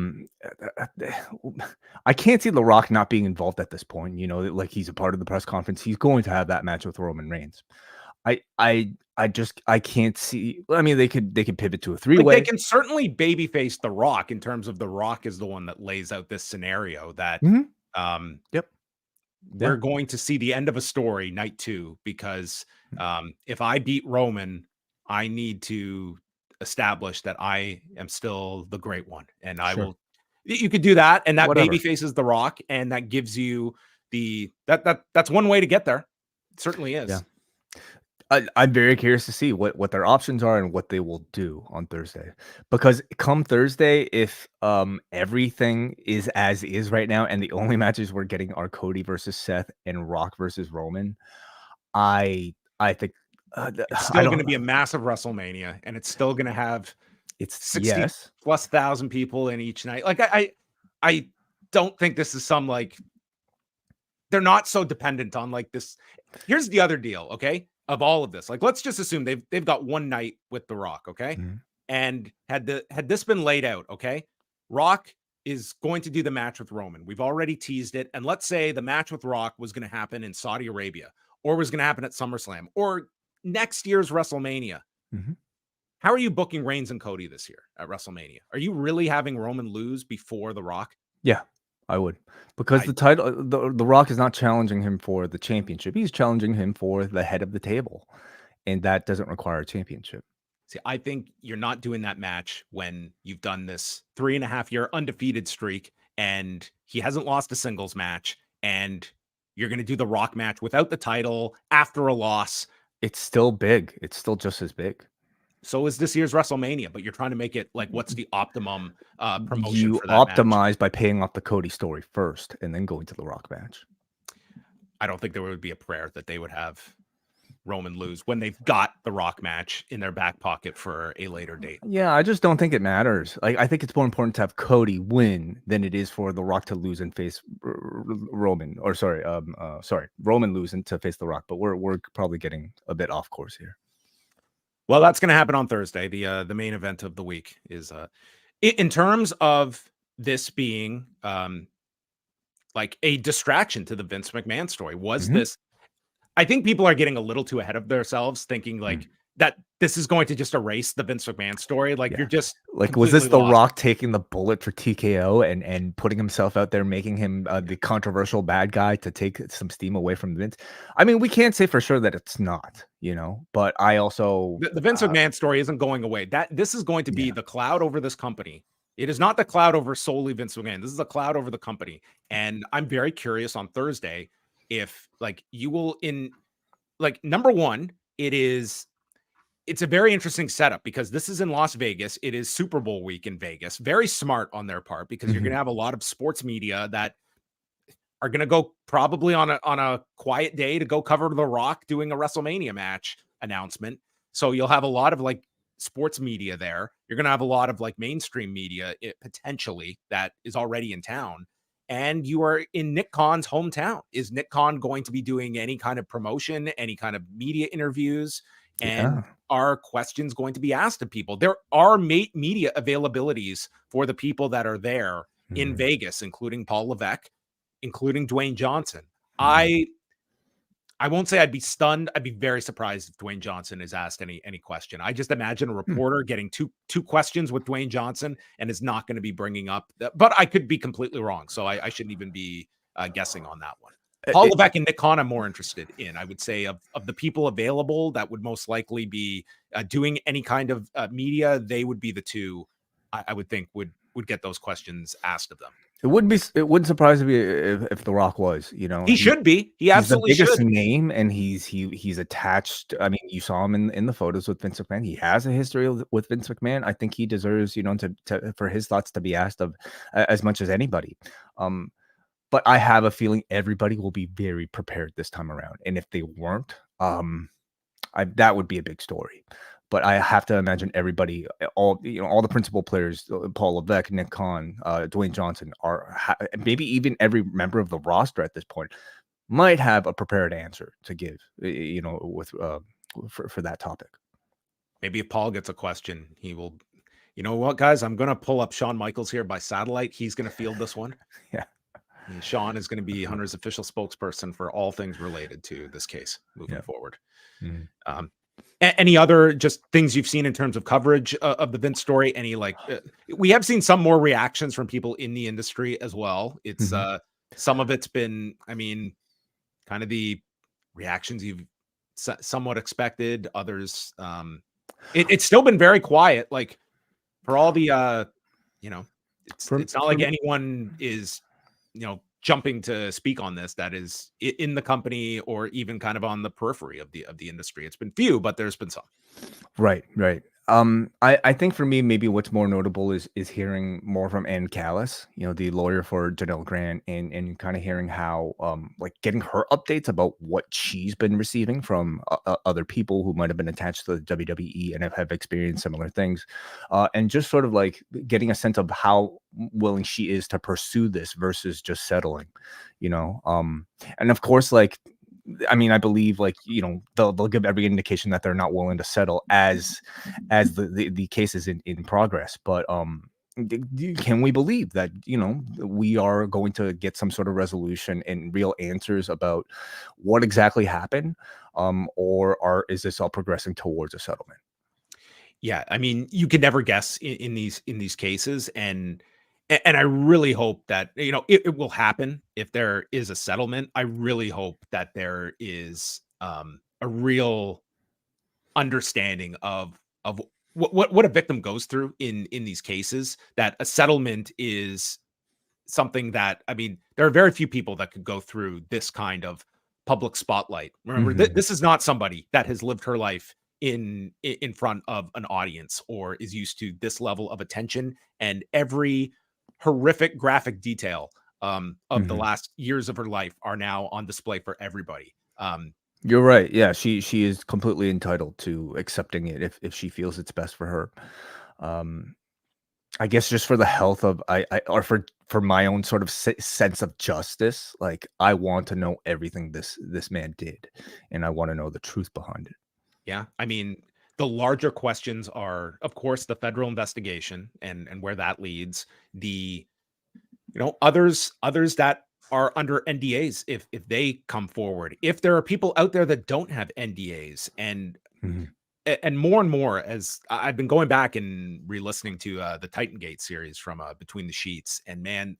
Speaker 3: can't see The Rock not being involved at this point. Like he's a part of the press conference. He's going to have that match with Roman Reigns. I can't see. I mean, they could pivot to a 3-way.
Speaker 2: They can certainly babyface The Rock in terms of The Rock is the one that lays out this scenario that we're going to see the end of a story night 2 because if I beat Roman, I need to establish that I am still the great one, and I will. You could do that, and that baby faces The Rock, and that gives you that's one way to get there. It certainly is.
Speaker 3: Yeah. I'm very curious to see what their options are and what they will do on Thursday. Because come Thursday, if everything is as is right now, and the only matches we're getting are Cody versus Seth and Rock versus Roman, I think
Speaker 2: It's
Speaker 3: I
Speaker 2: still going to
Speaker 3: don't.
Speaker 2: be a massive WrestleMania, and it's still going to have
Speaker 3: It's
Speaker 2: 60
Speaker 3: yes.
Speaker 2: plus thousand people in each night. Like I don't think this is some like they're not so dependent on like this. Here's the other deal, okay? Of all of this, like let's just assume they've got one night with The Rock, okay?
Speaker 3: Mhm.
Speaker 2: And had this been laid out, okay? Rock is going to do the match with Roman. We've already teased it, and let's say the match with Rock was going to happen in Saudi Arabia, or was going to happen at SummerSlam, or next year's WrestleMania.
Speaker 3: Mhm.
Speaker 2: How are you booking Reigns and Cody this year at WrestleMania? Are you really having Roman lose before The Rock?
Speaker 3: Yeah, I would. Because the title, the Rock is not challenging him for the championship. He's challenging him for the head of the table, and that doesn't require a championship.
Speaker 2: See, I think you're not doing that match when you've done this 3.5-year undefeated streak and he hasn't lost a singles match, and you're going to do the Rock match without the title after a loss.
Speaker 3: It's still big. It's still just as big.
Speaker 2: So is this year's WrestleMania, but you're trying to make it like, what's the optimum promotion
Speaker 3: You
Speaker 2: for that match?
Speaker 3: optimize by paying off the Cody story first and then going to the Rock match.
Speaker 2: I don't think there would be a prayer that they would have Roman lose when they've got the Rock match in their back pocket for a later date.
Speaker 3: Yeah, I just don't think it matters. Like, I think it's more important to have Cody win than it is for the Rock to lose and face Roman. Or Roman lose and to face the Rock. But we're probably getting a bit off course here.
Speaker 2: Well, that's going to happen on Thursday. The main event of the week is in terms of this being like a distraction to the Vince McMahon story. Was this? I think people are getting a little too ahead of themselves, thinking like that this is going to just erase the Vince McMahon story. Like you're just
Speaker 3: like, was this the
Speaker 2: lost.
Speaker 3: Rock taking the bullet for TKO and putting himself out there, making him the controversial bad guy to take some steam away from Vince? I mean, we can't say for sure that it's not, but I also
Speaker 2: the Vince McMahon story isn't going away. This is going to be the cloud over this company. It is not the cloud over solely Vince McMahon. This is a cloud over the company. And I'm very curious on Thursday if like you will number one, it's a very interesting setup because this is in Las Vegas. It is Super Bowl week in Vegas. Very smart on their part because you're going to have a lot of sports media that are going to go probably on a quiet day to go cover The Rock doing a WrestleMania match announcement. So you'll have a lot of like sports media there. You're going to have a lot of like mainstream media potentially that is already in town. And you are in Nick Khan's hometown. Is Nick Khan going to be doing any kind of promotion, any kind of media interviews? And are questions going to be asked of people? There are media availabilities for the people that are there in Vegas, including Paul Levesque, including Dwayne Johnson. I won't say I'd be stunned. I'd be very surprised if Dwayne Johnson is asked any question. I just imagine a reporter getting two questions with Dwayne Johnson and is not going to be bringing up that, but I could be completely wrong. So I shouldn't even be guessing on that one. Paul Levesque and Nick Khan I'm more interested in. I would say of the people available that would most likely be doing any kind of media, they would be the two I would think would get those questions asked of them. It
Speaker 3: wouldn't surprise me if The Rock was,
Speaker 2: he should be. He absolutely
Speaker 3: he's the biggest
Speaker 2: should.
Speaker 3: name, and he's attached. I mean, you saw him in the photos with Vince McMahon. He has a history with Vince McMahon. I think he deserves, to for his thoughts to be asked of as much as anybody. But I have a feeling everybody will be very prepared this time around, and if they weren't, that would be a big story. But I have to imagine everybody, all the principal players, Paul Levesque, Nick Khan, Dwayne Johnson, maybe even every member of the roster at this point might have a prepared answer to give, for that topic.
Speaker 2: Maybe if Paul gets a question, he will. You know what, guys? I'm going to pull up Shawn Michaels here by satellite. He's going to field this one.
Speaker 3: Yeah.
Speaker 2: And Shawn is going to be Hunter's official spokesperson for all things related to this case moving forward. Any other just things you've seen in terms of coverage of the Vince story? Any we have seen some more reactions from people in the industry as well. It's some of it's been, I mean, kind of the reactions you've somewhat expected. Others, it's still been very quiet. Like for all the, it's not like anyone is, jumping to speak on this that is in the company or even kind of on the periphery of the industry. It's been few, but there's been some.
Speaker 3: Right, right. I think for me, maybe what's more notable is hearing more from Ann Callis, the lawyer for Janelle Grant, and kind of hearing how like getting her updates about what she's been receiving from other people who might have been attached to the WWE and have experienced similar things, and just sort of like getting a sense of how willing she is to pursue this versus just settling, and of course, like. I mean, I believe like, they'll give every indication that they're not willing to settle as the case is in progress. But can we believe that, we are going to get some sort of resolution and real answers about what exactly happened? Or is this all progressing towards a settlement?
Speaker 2: Yeah, I mean, you can never guess in these cases, and I really hope that it will happen if there is a settlement. I really hope that there is a real understanding of what a victim goes through in these cases. That a settlement is something that, I mean, there are very few people that could go through this kind of public spotlight. Remember, this is not somebody that has lived her life in front of an audience or is used to this level of attention, and every horrific graphic detail of the last years of her life are now on display for everybody.
Speaker 3: You're right. Yeah, she is completely entitled to accepting it if she feels it's best for her. I guess just for the health of or for my own sort of sense of justice, like I want to know everything this man did, and I want to know the truth behind it.
Speaker 2: Yeah, I mean, the larger questions are, of course, the federal investigation and where that leads. The others that are under NDAs, if they come forward, if there are people out there that don't have NDAs, and more and more, as I've been going back and re-listening to the Titan Gate series from Between the Sheets, and man,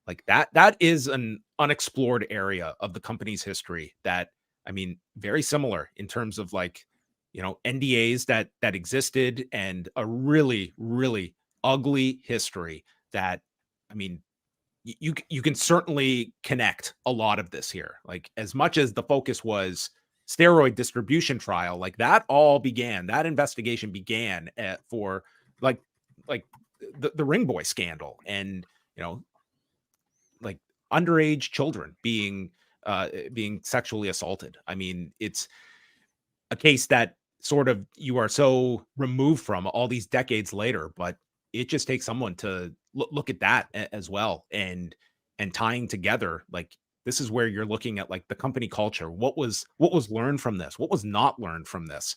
Speaker 2: like that is an unexplored area of the company's history that, I mean, very similar in terms of like, NDAs that existed, and a really, really ugly history that, I mean, you can certainly connect a lot of this here. Like, as much as the focus was steroid distribution trial, like that investigation began for like the Ring Boy scandal, and like underage children being sexually assaulted. I mean, it's a case that sort of you are so removed from all these decades later, but it just takes someone to look at that as well, and tying together, like, this is where you're looking at like the company culture. What was learned from this? What was not learned from this?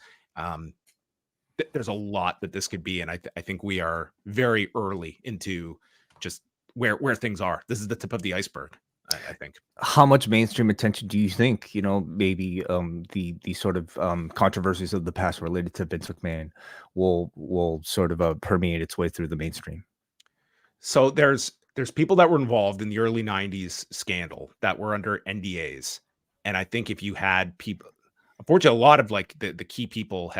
Speaker 2: There's a lot that this could be, and I think we are very early into just where things are. This is the tip of the iceberg, I think.
Speaker 3: How much mainstream attention do you think, maybe the sort of controversies of the past related to Vince McMahon will sort of permeate its way through the mainstream?
Speaker 2: So there's people that were involved in the early 90s scandal that were under NDAs. And I think if you had people, unfortunately, a lot of like the key people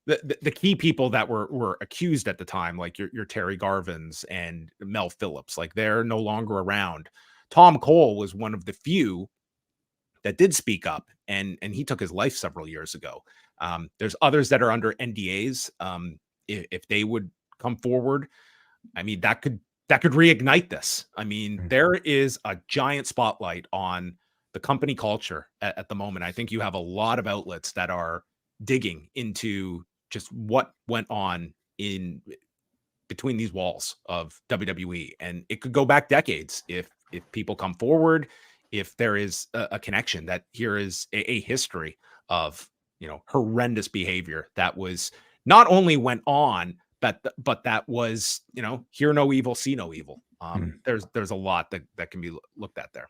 Speaker 2: the key people that were accused at the time, like your Terry Garvins and Mel Phillips, like they're no longer around. Tom Cole was one of the few that did speak up, and he took his life several years ago. There's others that are under NDAs. If they would come forward, I mean, that could reignite this. I mean, there is a giant spotlight on the company culture at the moment. I think you have a lot of outlets that are digging into just what went on in between these walls of WWE, and it could go back decades if people come forward, if there is a connection, that here is a history of horrendous behavior that was not only went on, but that was hear no evil, see no evil. There's a lot that can be looked at there.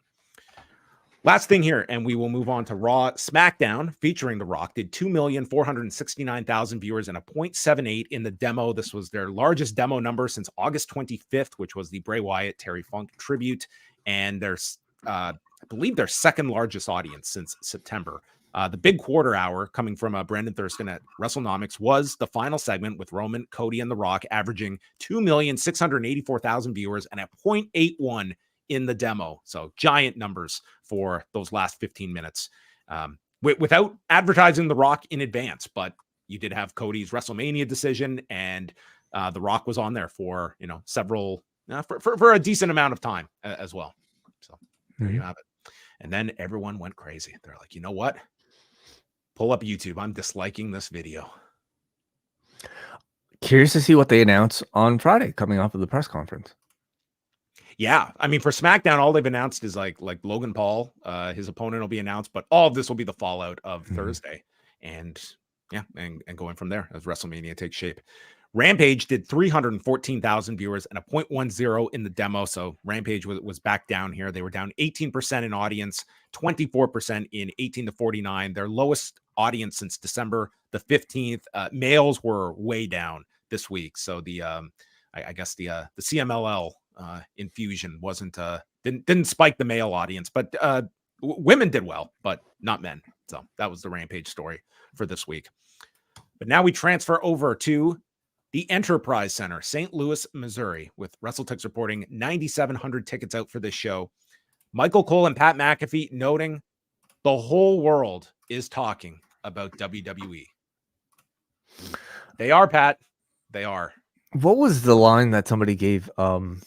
Speaker 2: Last thing here, and we will move on to Raw. SmackDown, featuring The Rock, did 2,469,000 viewers and a 0.78 in the demo. This was their largest demo number since August 25th, which was the Bray Wyatt Terry Funk tribute, and there's I believe their second largest audience since September. The big quarter hour, coming from Brandon Thurston at WrestleNomics, was the final segment with Roman, Cody, and The Rock, averaging 2,684,000 viewers and a 0.81 in the demo. So giant numbers for those last 15 minutes without advertising The Rock in advance. But you did have Cody's WrestleMania decision, and The Rock was on there for, several, for a decent amount of time as well. So there you have it. And then everyone went crazy. They're like, you know what? Pull up YouTube. I'm disliking this video.
Speaker 3: Curious to see what they announce on Friday coming off of the press conference.
Speaker 2: Yeah, I mean, for SmackDown, all they've announced is like Logan Paul, his opponent will be announced, but all of this will be the fallout of Thursday. And yeah, and going from there as WrestleMania takes shape. Rampage did 314,000 viewers and a 0.10 in the demo. So Rampage was back down here. They were down 18% in audience, 24% in 18 to 49. Their lowest audience since December the 15th. Males were way down this week. So the I guess the CMLL infusion didn't spike the male audience, but women did well, but not men. So that was the Rampage story for this week. But now we transfer over to the Enterprise Center, St. Louis, Missouri, with WrestleTix reporting 9,700 tickets out for this show. Michael Cole and Pat McAfee noting the whole world is talking about WWE. They are, Pat. They are.
Speaker 3: What was the line that somebody gave? Who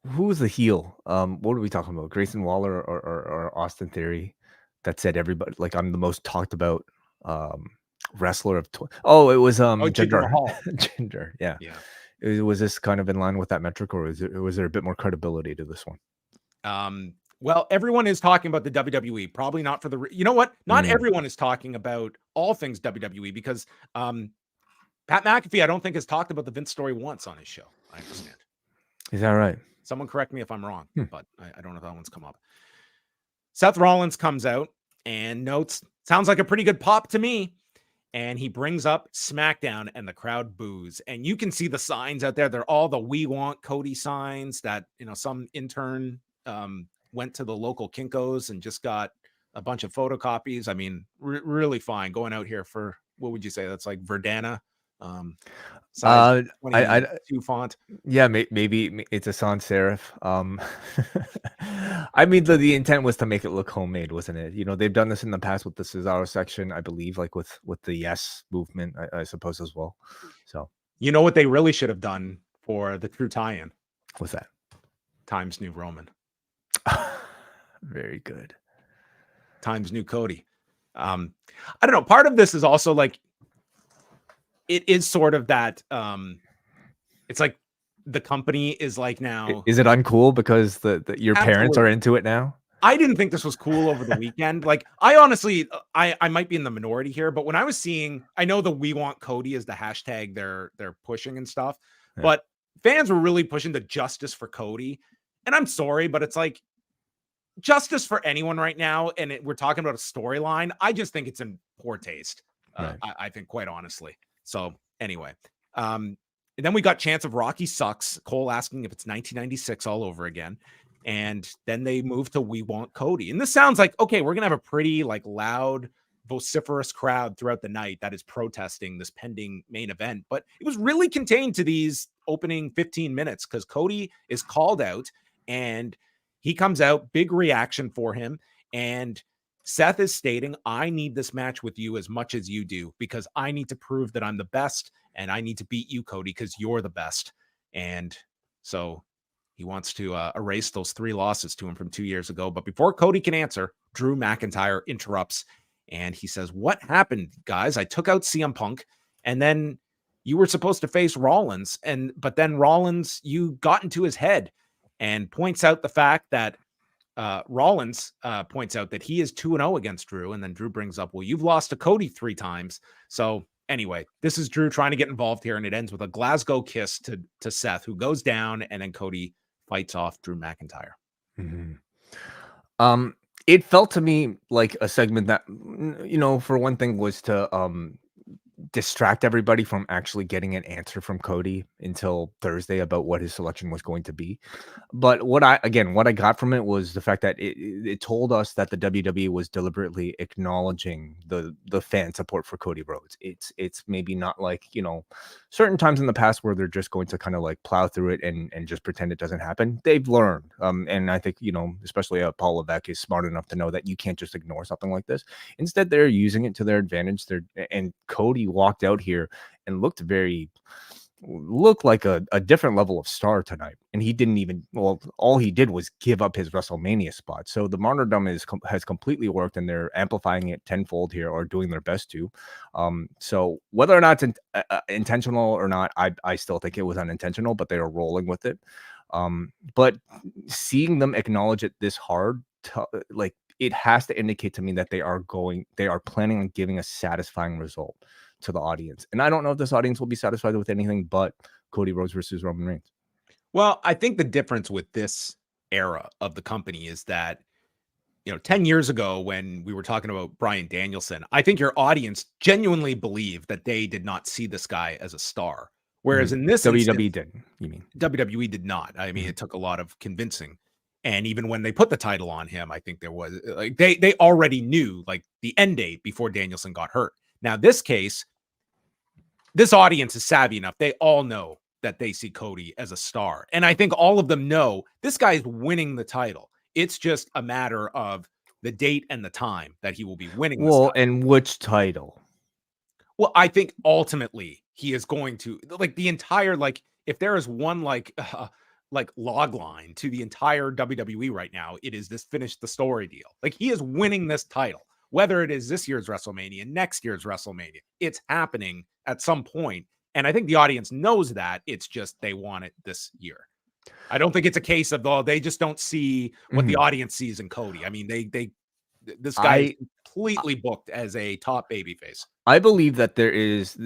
Speaker 3: was the heel? What are we talking about? Grayson Waller or Austin Theory that said everybody, like, I'm the most talked about wrestler of it was Jinder Mahal. Jinder, yeah. Was this kind of in line with that metric, or was there a bit more credibility to this one?
Speaker 2: Well, everyone is talking about the WWE, probably not for you know what, not everyone is talking about all things WWE, because Pat McAfee, I don't think, has talked about the Vince story once on his show. I understand.
Speaker 3: Is that right?
Speaker 2: Someone correct me if I'm wrong, but I don't know if that one's come up. Seth Rollins comes out and notes, sounds like a pretty good pop to me. And he brings up SmackDown, and the crowd boos. And you can see the signs out there. They're all the "We Want Cody" signs that, some intern went to the local Kinko's and just got a bunch of photocopies. I mean, really fine going out here for, what would you say? That's like Verdana. Size 22 font.
Speaker 3: Yeah, maybe it's a sans serif. I mean, the intent was to make it look homemade, wasn't it? They've done this in the past with the Cesaro section, I believe, like with the Yes movement, I suppose, as well. So,
Speaker 2: you know what they really should have done for the true tie-in?
Speaker 3: What's that?
Speaker 2: Times New Roman.
Speaker 3: Very good.
Speaker 2: Times New Cody. I don't know. Part of this is also like, it is sort of that, it's like the company is like now.
Speaker 3: Is it uncool because your parents are into it now?
Speaker 2: I didn't think this was cool over the weekend. Like, I honestly, I might be in the minority here, but when I was seeing, I know the "We Want Cody" is the hashtag they're pushing and stuff, but fans were really pushing the justice for Cody. And I'm sorry, but it's like, justice for anyone right now, and we're talking about a storyline, I just think it's in poor taste. I think, quite honestly. So anyway, and then we got chants of Rocky sucks. Cole asking if it's 1996 all over again. And then they moved to "We Want Cody." And this sounds like, okay, we're going to have a pretty loud, vociferous crowd throughout the night that is protesting this pending main event. But it was really contained to these opening 15 minutes because Cody is called out and he comes out, big reaction for him. And Seth is stating, I need this match with you as much as you do, because I need to prove that I'm the best and I need to beat you, Cody, because you're the best. And so he wants to erase those 3 losses to him from 2 years ago. But before Cody can answer, Drew McIntyre interrupts and he says, what happened, guys? I took out CM Punk and then you were supposed to face Rollins. But then Rollins, you got into his head, and points out the fact that Rollins points out that he is 2-0 against Drew. And then Drew brings up, well, you've lost to Cody 3 times. So anyway, this is Drew trying to get involved here. And it ends with a Glasgow kiss to Seth, who goes down. And then Cody fights off Drew McIntyre.
Speaker 3: It felt to me like a segment that, for one thing, was to distract everybody from actually getting an answer from Cody until Thursday about what his selection was going to be. But what I got from it was the fact that it told us that the WWE was deliberately acknowledging the fan support for Cody Rhodes. It's maybe not like, certain times in the past where they're just going to kind of like plow through it and just pretend it doesn't happen. They've learned. And I think, especially Paul Levesque is smart enough to know that you can't just ignore something like this. Instead, they're using it to their advantage. And Cody walked out here and looked like a different level of star tonight. And he didn't even, all he did was give up his WrestleMania spot. So the martyrdom has completely worked, and they're amplifying it tenfold here, or doing their best to. So whether or not it's intentional or not, I still think it was unintentional, but they are rolling with it. But seeing them acknowledge it this hard, it has to indicate to me that they are planning on giving a satisfying result to the audience. And I don't know if this audience will be satisfied with anything but Cody Rhodes versus Roman Reigns.
Speaker 2: Well, I think the difference with this era of the company is that, 10 years ago when we were talking about Bryan Danielson, I think your audience genuinely believed that they did not see this guy as a star. Whereas in this
Speaker 3: WWE did, you mean?
Speaker 2: WWE did not. I mean, it took a lot of convincing. And even when they put the title on him, I think there was like they already knew like the end date before Danielson got hurt. Now, this case, this audience is savvy enough. They all know that they see Cody as a star. And I think all of them know this guy is winning the title. It's just a matter of the date and the time that he will be winning this title.
Speaker 3: And which title?
Speaker 2: Well, I think ultimately he is going to, like, the entire, like, if there is one like log line to the entire WWE right now, it is this finish the story deal. Like, he is winning this title. Whether it is this year's WrestleMania, next year's WrestleMania, it's happening at some point. And I think the audience knows that. It's just they want it this year. I don't think it's a case of, they just don't see what the audience sees in Cody. I mean, this guy is completely booked as a top babyface.
Speaker 3: I believe that there is,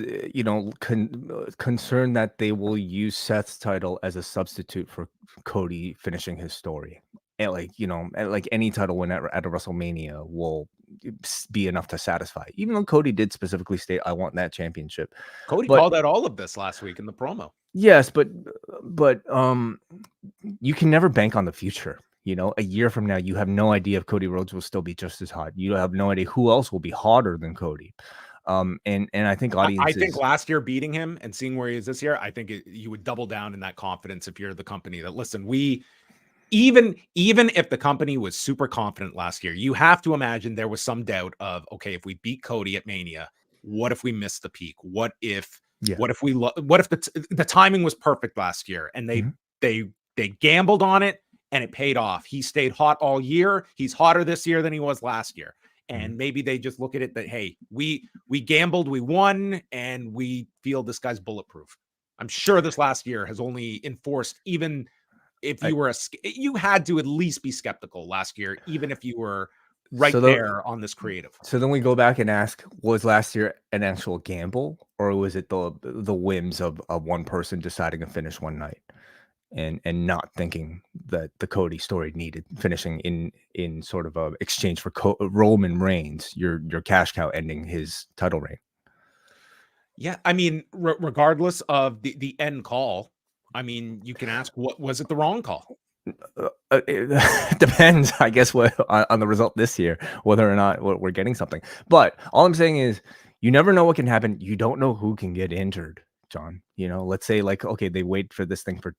Speaker 3: concern that they will use Seth's title as a substitute for Cody finishing his story. And like any title win at a WrestleMania will be enough to satisfy. Even though Cody did specifically state, "I want that championship."
Speaker 2: Cody called out all of this last week in the promo.
Speaker 3: Yes, but you can never bank on the future. A year from now, you have no idea if Cody Rhodes will still be just as hot. You have no idea who else will be hotter than Cody. And I think audiences.
Speaker 2: I think last year beating him and seeing where he is this year, I think you would double down in that confidence if you're the company that, listen, even if the company was super confident last year, you have to imagine there was some doubt of, okay, if we beat Cody at Mania, what if we missed the peak? What if the timing was perfect last year and they gambled on it and it paid off? He stayed hot all year. He's hotter this year than he was last year. And maybe they just look at it that, hey, we gambled, we won, and we feel this guy's bulletproof. I'm sure this last year has only enforced, even if you you had to at least be skeptical last year, even if you were there on this creative.
Speaker 3: So then we go back and ask, was last year an actual gamble, or was it the whims of one person deciding to finish one night and not thinking that the Cody story needed finishing in sort of a exchange for Roman Reigns, your cash cow, ending his title reign?
Speaker 2: Yeah, I mean, regardless of the end call, I mean, you can ask, what was it the wrong call?
Speaker 3: It depends, I guess, on the result this year, whether or not we're getting something. But all I'm saying is, you never know what can happen. You don't know who can get injured, John. Let's say, like, okay, they wait for this thing for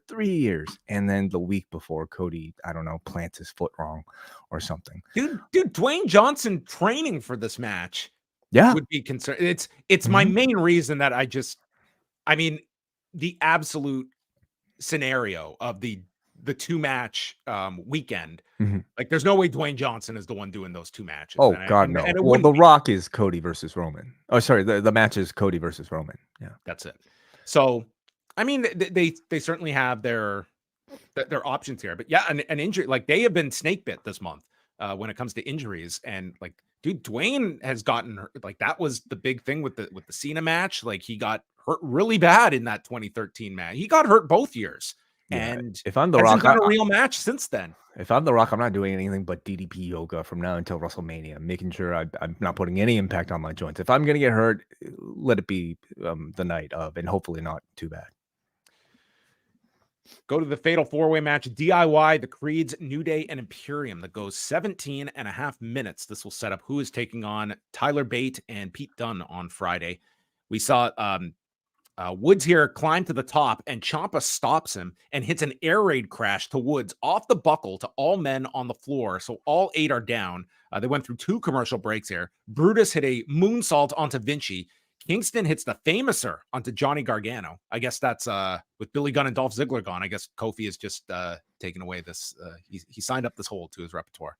Speaker 3: 3 years, and then the week before, Cody, I don't know, plants his foot wrong or something.
Speaker 2: Dude, Dwayne Johnson training for this match, would be concerned. It's my main reason that I mean, the absolute scenario of the two match weekend, like, there's no way Dwayne Johnson is the one doing those two matches.
Speaker 3: Oh, God, no. Well, The Rock is Cody versus Roman. Oh, sorry, the match is Cody versus Roman. Yeah,
Speaker 2: that's it. So, I mean, they certainly have their options here. But yeah, an injury, like, they have been snake bit this month when it comes to injuries. And, like, dude, Dwayne has gotten hurt. Like, that was the big thing with the Cena match. Like, he got hurt really bad in that 2013 match. He got hurt both years. and
Speaker 3: if I'm The
Speaker 2: hasn't
Speaker 3: Rock,
Speaker 2: done a real match since then.
Speaker 3: if I'm The Rock, I'm not doing anything but DDP yoga from now until WrestleMania, making sure I'm not putting any impact on my joints. If I'm going to get hurt, let it be the night of, and hopefully not too bad.
Speaker 2: Go to the Fatal 4-Way match, DIY, the Creeds, New Day, and Imperium, that goes 17 and a half minutes. This will set up who is taking on Tyler Bate and Pete Dunne on Friday. We saw Woods here climb to the top, and Ciampa stops him and hits an air raid crash to Woods off the buckle to all men on the floor. So all 8 are down. They went through 2 commercial breaks here. Brutus hit a moonsault onto Vinci. Kingston hits the Famouser onto Johnny Gargano. I guess that's with Billy Gunn and Dolph Ziggler gone. I guess Kofi is just taking away this. He signed up this hole to his repertoire.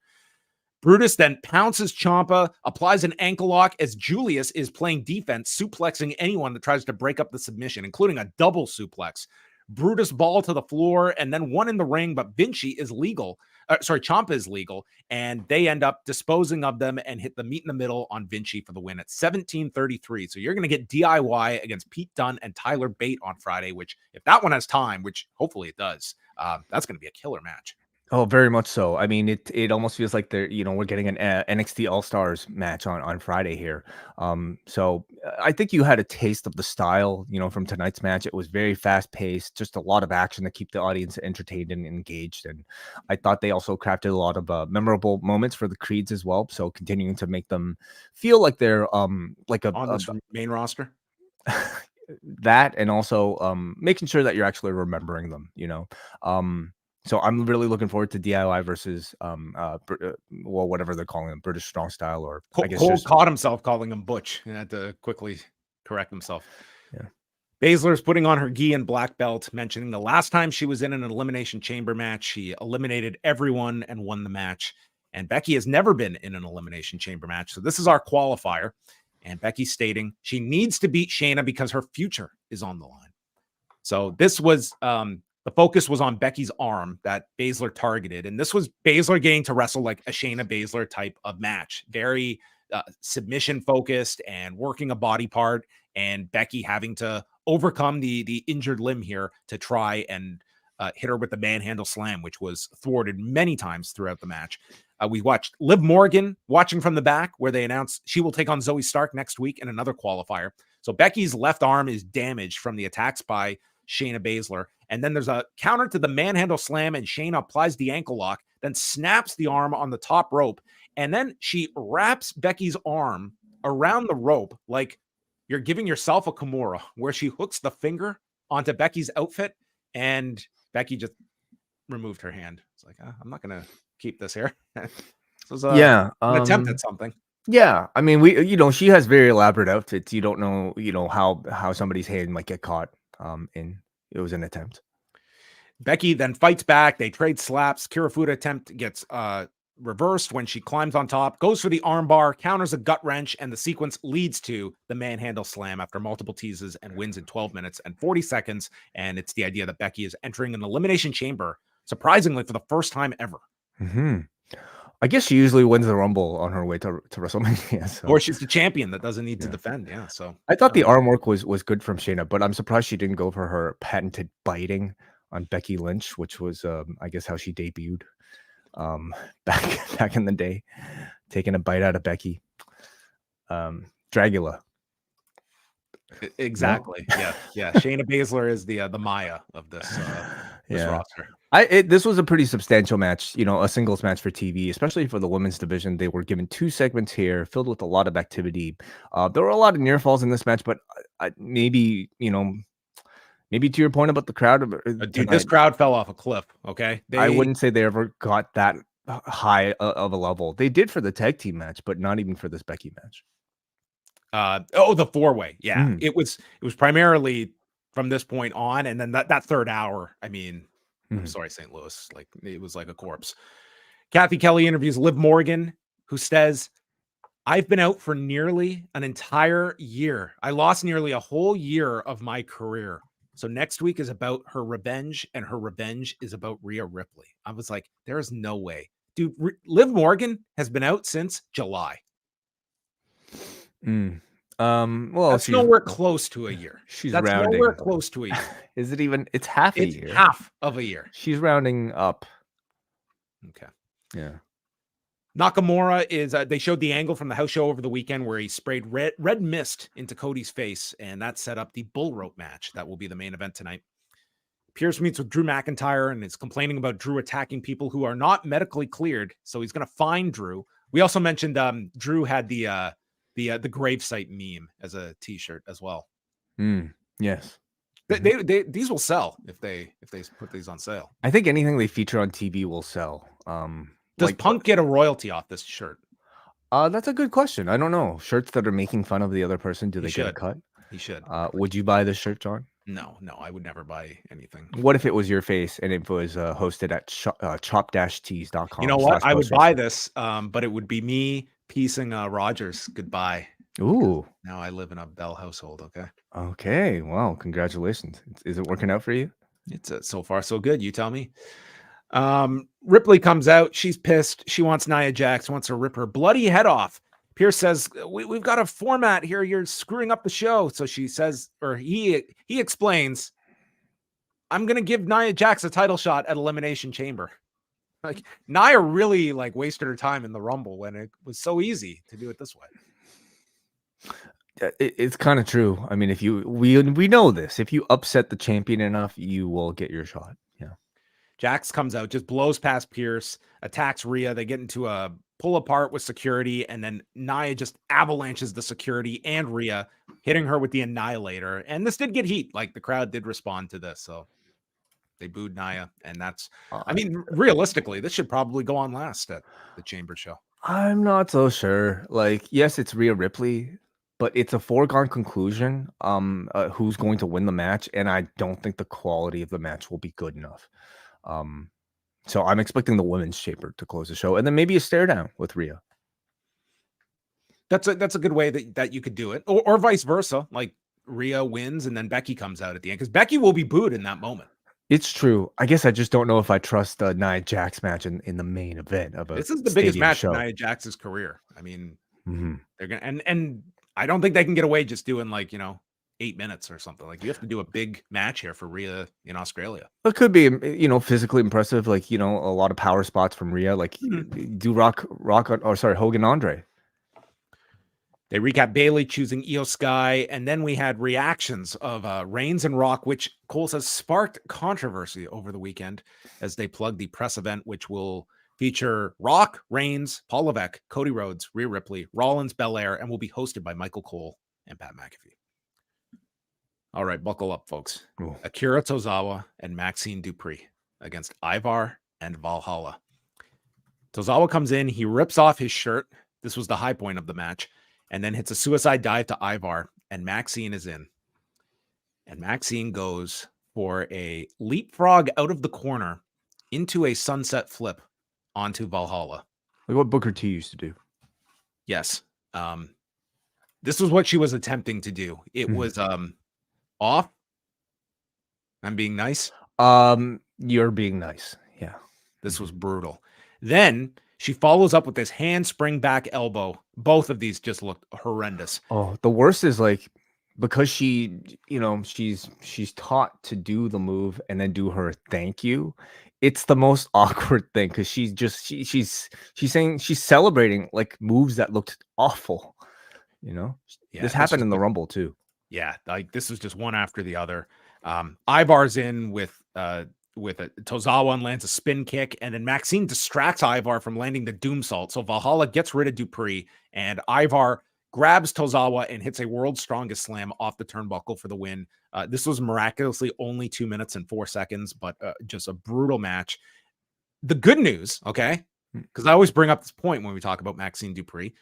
Speaker 2: Brutus then pounces Ciampa, applies an ankle lock as Julius is playing defense, suplexing anyone that tries to break up the submission, including a double suplex. Brutus ball to the floor and then one in the ring, but Vinci is legal. Ciampa is legal, and they end up disposing of them and hit the meet in the middle on Vinci for the win at 17:33. So you're going to get DIY against Pete Dunne and Tyler Bate on Friday, which if that one has time, which hopefully it does, that's going to be a killer match.
Speaker 3: Oh, very much so. I mean, it almost feels like we're getting an NXT All Stars match on Friday here. So I think you had a taste of the style, from tonight's match. It was very fast paced, just a lot of action to keep the audience entertained and engaged. And I thought they also crafted a lot of memorable moments for the Creeds as well. So continuing to make them feel like they're like
Speaker 2: on this main roster.
Speaker 3: That, and also making sure that you're actually remembering them. So I'm really looking forward to DIY versus whatever they're calling them, British Strong Style, or I guess
Speaker 2: Cole caught himself calling him Butch. He had to quickly correct himself.
Speaker 3: Yeah.
Speaker 2: Baszler's putting on her gi and black belt, mentioning the last time she was in an Elimination Chamber match, she eliminated everyone and won the match. And Becky has never been in an Elimination Chamber match. So this is our qualifier. And Becky stating she needs to beat Shayna because her future is on the line. So this was the focus was on Becky's arm that Baszler targeted. And this was Baszler getting to wrestle like a Shayna Baszler type of match. Very submission focused and working a body part, and Becky having to overcome the injured limb here to try and hit her with the manhandle slam, which was thwarted many times throughout the match. We watched Liv Morgan watching from the back, where they announced she will take on Zoe Stark next week in another qualifier. So Becky's left arm is damaged from the attacks by Shayna Baszler. And then there's a counter to the manhandle slam, and Shayna applies the ankle lock, then snaps the arm on the top rope. And then she wraps Becky's arm around the rope like you're giving yourself a Kimura, where she hooks the finger onto Becky's outfit, and Becky just removed her hand. It's like, I'm not going to keep this here. This was an attempt at something.
Speaker 3: Yeah, I mean, she has very elaborate outfits. You don't know, how somebody's hand might get caught. And it was an attempt.
Speaker 2: Becky then fights back. They trade slaps. Kirifuda attempt gets reversed when she climbs on top, goes for the armbar, counters a gut wrench, and the sequence leads to the manhandle slam after multiple teases, and wins in 12 minutes and 40 seconds. And it's the idea that Becky is entering an elimination chamber, surprisingly, for the first time ever.
Speaker 3: Mm-hmm. I guess she usually wins the Rumble on her way to WrestleMania. So.
Speaker 2: Or she's the champion that doesn't need to defend. Yeah. So
Speaker 3: I thought the arm work was good from Shayna, but I'm surprised she didn't go for her patented biting on Becky Lynch, which was I guess how she debuted back in the day, taking a bite out of Becky. Dragula.
Speaker 2: Exactly. No? Yeah. Shayna Baszler is the Maya of this roster.
Speaker 3: This was a pretty substantial match, a singles match for TV, especially for the women's division. They were given 2 segments here, filled with a lot of activity. There were a lot of near falls in this match, but maybe to your point about the crowd,
Speaker 2: dude, this crowd fell off a cliff. Okay,
Speaker 3: I wouldn't say they ever got that high of a level. They did for the tag team match, but not even for this Becky match.
Speaker 2: The 4-way. Yeah, it was primarily from this point on, and then that third hour. I mean. I'm sorry, St. Louis. Like, it was like a corpse. Kathy Kelly interviews Liv Morgan, who says, I've been out for nearly an entire year. I lost nearly a whole year of my career. So next week is about her revenge, and her revenge is about Rhea Ripley. I was like, there is no way. Dude, Liv Morgan has been out since July.
Speaker 3: Well,
Speaker 2: That's nowhere close to a year.
Speaker 3: She's
Speaker 2: That's
Speaker 3: rounding.
Speaker 2: nowhere close to a year.
Speaker 3: Is it even? It's half a
Speaker 2: It's
Speaker 3: year.
Speaker 2: half of a year.
Speaker 3: She's rounding up.
Speaker 2: Okay.
Speaker 3: Yeah.
Speaker 2: Nakamura is, they showed the angle from the house show over the weekend where he sprayed red mist into Cody's face, and that set up the bull rope match. That will be the main event tonight. Pierce meets with Drew McIntyre and is complaining about Drew attacking people who are not medically cleared. So he's going to find Drew. We also mentioned Drew had the gravesite meme as a t-shirt as well.
Speaker 3: Yes.
Speaker 2: These will sell if they put these on sale.
Speaker 3: I think anything they feature on TV will sell.
Speaker 2: Does Punk get a royalty off this shirt?
Speaker 3: That's a good question. I don't know. Shirts that are making fun of the other person, do they get a cut?
Speaker 2: He should.
Speaker 3: Would you buy this shirt, John?
Speaker 2: No, I would never buy anything.
Speaker 3: What if it was your face and it was hosted at chop-tees.com?
Speaker 2: You know what? I would buy this, but it would be me piecing Rogers goodbye.
Speaker 3: Ooh.
Speaker 2: Now I live in a Bell household, okay?
Speaker 3: Okay. Wow. Congratulations. Is it working out for you?
Speaker 2: It's so far so good. You tell me. Ripley comes out. She's pissed. She wants Nia Jax, wants to rip her bloody head off. Pierce says, we've got a format here. You're screwing up the show. So she says, or he explains, I'm going to give Nia Jax a title shot at Elimination Chamber. Like, Nia really wasted her time in the Rumble when it was so easy to do it this way.
Speaker 3: It's kind of true. I mean, we know this. If you upset the champion enough, you will get your shot. Yeah.
Speaker 2: Jax comes out, just blows past Pierce, attacks Rhea. They get into a pull apart with security, and then Nia just avalanches the security and Rhea, hitting her with the Annihilator. And this did get heat. The crowd did respond to this, so they booed Nia, and that's. I mean, realistically, this should probably go on last at the Chamber show.
Speaker 3: I'm not so sure. Yes, it's Rhea Ripley, but it's a foregone conclusion. Who's going to win the match? And I don't think the quality of the match will be good enough. So I'm expecting the women's chamber to close the show, and then maybe a stare down with Rhea.
Speaker 2: That's a good way that you could do it, or vice versa. Rhea wins, and then Becky comes out at the end because Becky will be booed in that moment.
Speaker 3: It's true. I guess I just don't know if I trust the Nia Jax match in the main event of a.
Speaker 2: This is the biggest match of Nia Jax's career. I mean, they're gonna and I don't think they can get away just doing 8 minutes or something. You have to do a big match here for Rhea in Australia.
Speaker 3: It could be, physically impressive. A lot of power spots from Rhea. Do Hogan Andre.
Speaker 2: They recap Bailey choosing Io Sky, and then we had reactions of Reigns and Rock, which Cole says sparked controversy over the weekend as they plugged the press event, which will feature Rock, Reigns, Paul Levesque, Cody Rhodes, Rhea Ripley, Rollins, Belair, and will be hosted by Michael Cole and Pat McAfee. All right, buckle up, folks.
Speaker 3: Ooh.
Speaker 2: Akira Tozawa and Maxxine Dupri against Ivar and Valhalla. Tozawa comes in, he rips off his shirt. This was the high point of the match, and then hits a suicide dive to Ivar, and Maxxine is in. And Maxxine goes for a leapfrog out of the corner into a sunset flip onto Valhalla.
Speaker 3: Like what Booker T used to do.
Speaker 2: Yes. This was what she was attempting to do. It was off. I'm being nice.
Speaker 3: You're being nice. Yeah.
Speaker 2: This was brutal. Then she follows up with this handspring back elbow. Both of these just looked horrendous.
Speaker 3: Oh, the worst is because she, she's taught to do the move and then do her thank you. It's the most awkward thing because she's saying she's celebrating moves that looked awful. Yeah, this happened in the Rumble too.
Speaker 2: Yeah, this was just one after the other. Ivar's in with a Tozawa and lands a spin kick, and then Maxxine distracts Ivar from landing the Doomsault. So Valhalla gets rid of Dupri, and Ivar grabs Tozawa and hits a World's Strongest Slam off the turnbuckle for the win. This was miraculously only 2 minutes and 4 seconds, but just a brutal match. The good news, okay, because I always bring up this point when we talk about Maxxine Dupri,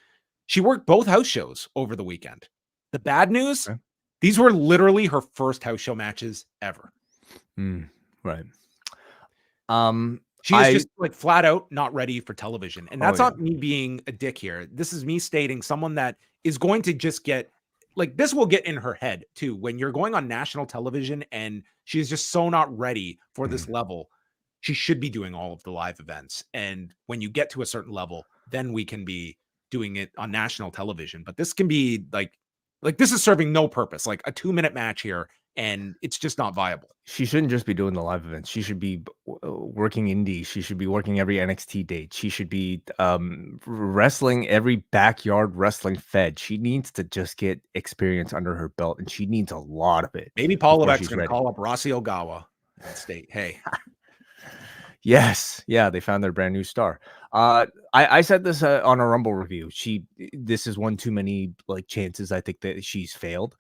Speaker 2: she worked both house shows over the weekend. The bad news, these were literally her first house show matches ever.
Speaker 3: Right.
Speaker 2: She is just flat out not ready for television. And that's not me being a dick here. This is me stating someone that is going to just get this will get in her head too. When you're going on national television and she's just so not ready for this level, she should be doing all of the live events. And when you get to a certain level, then we can be doing it on national television. But this can be Like, this is serving no purpose. Like a 2-minute match here, and it's just not viable.
Speaker 3: She shouldn't just be doing the live events. She should be working indies. She should be working every NXT date. She should be wrestling every backyard wrestling fed. She needs to just get experience under her belt, and she needs a lot of it.
Speaker 2: Maybe Paul Levesque's going to call up Rossy Ogawa and state, hey.
Speaker 3: Yes. Yeah, they found their brand new star. I said this on a Rumble review. This is one too many like chances. I think that she's failed.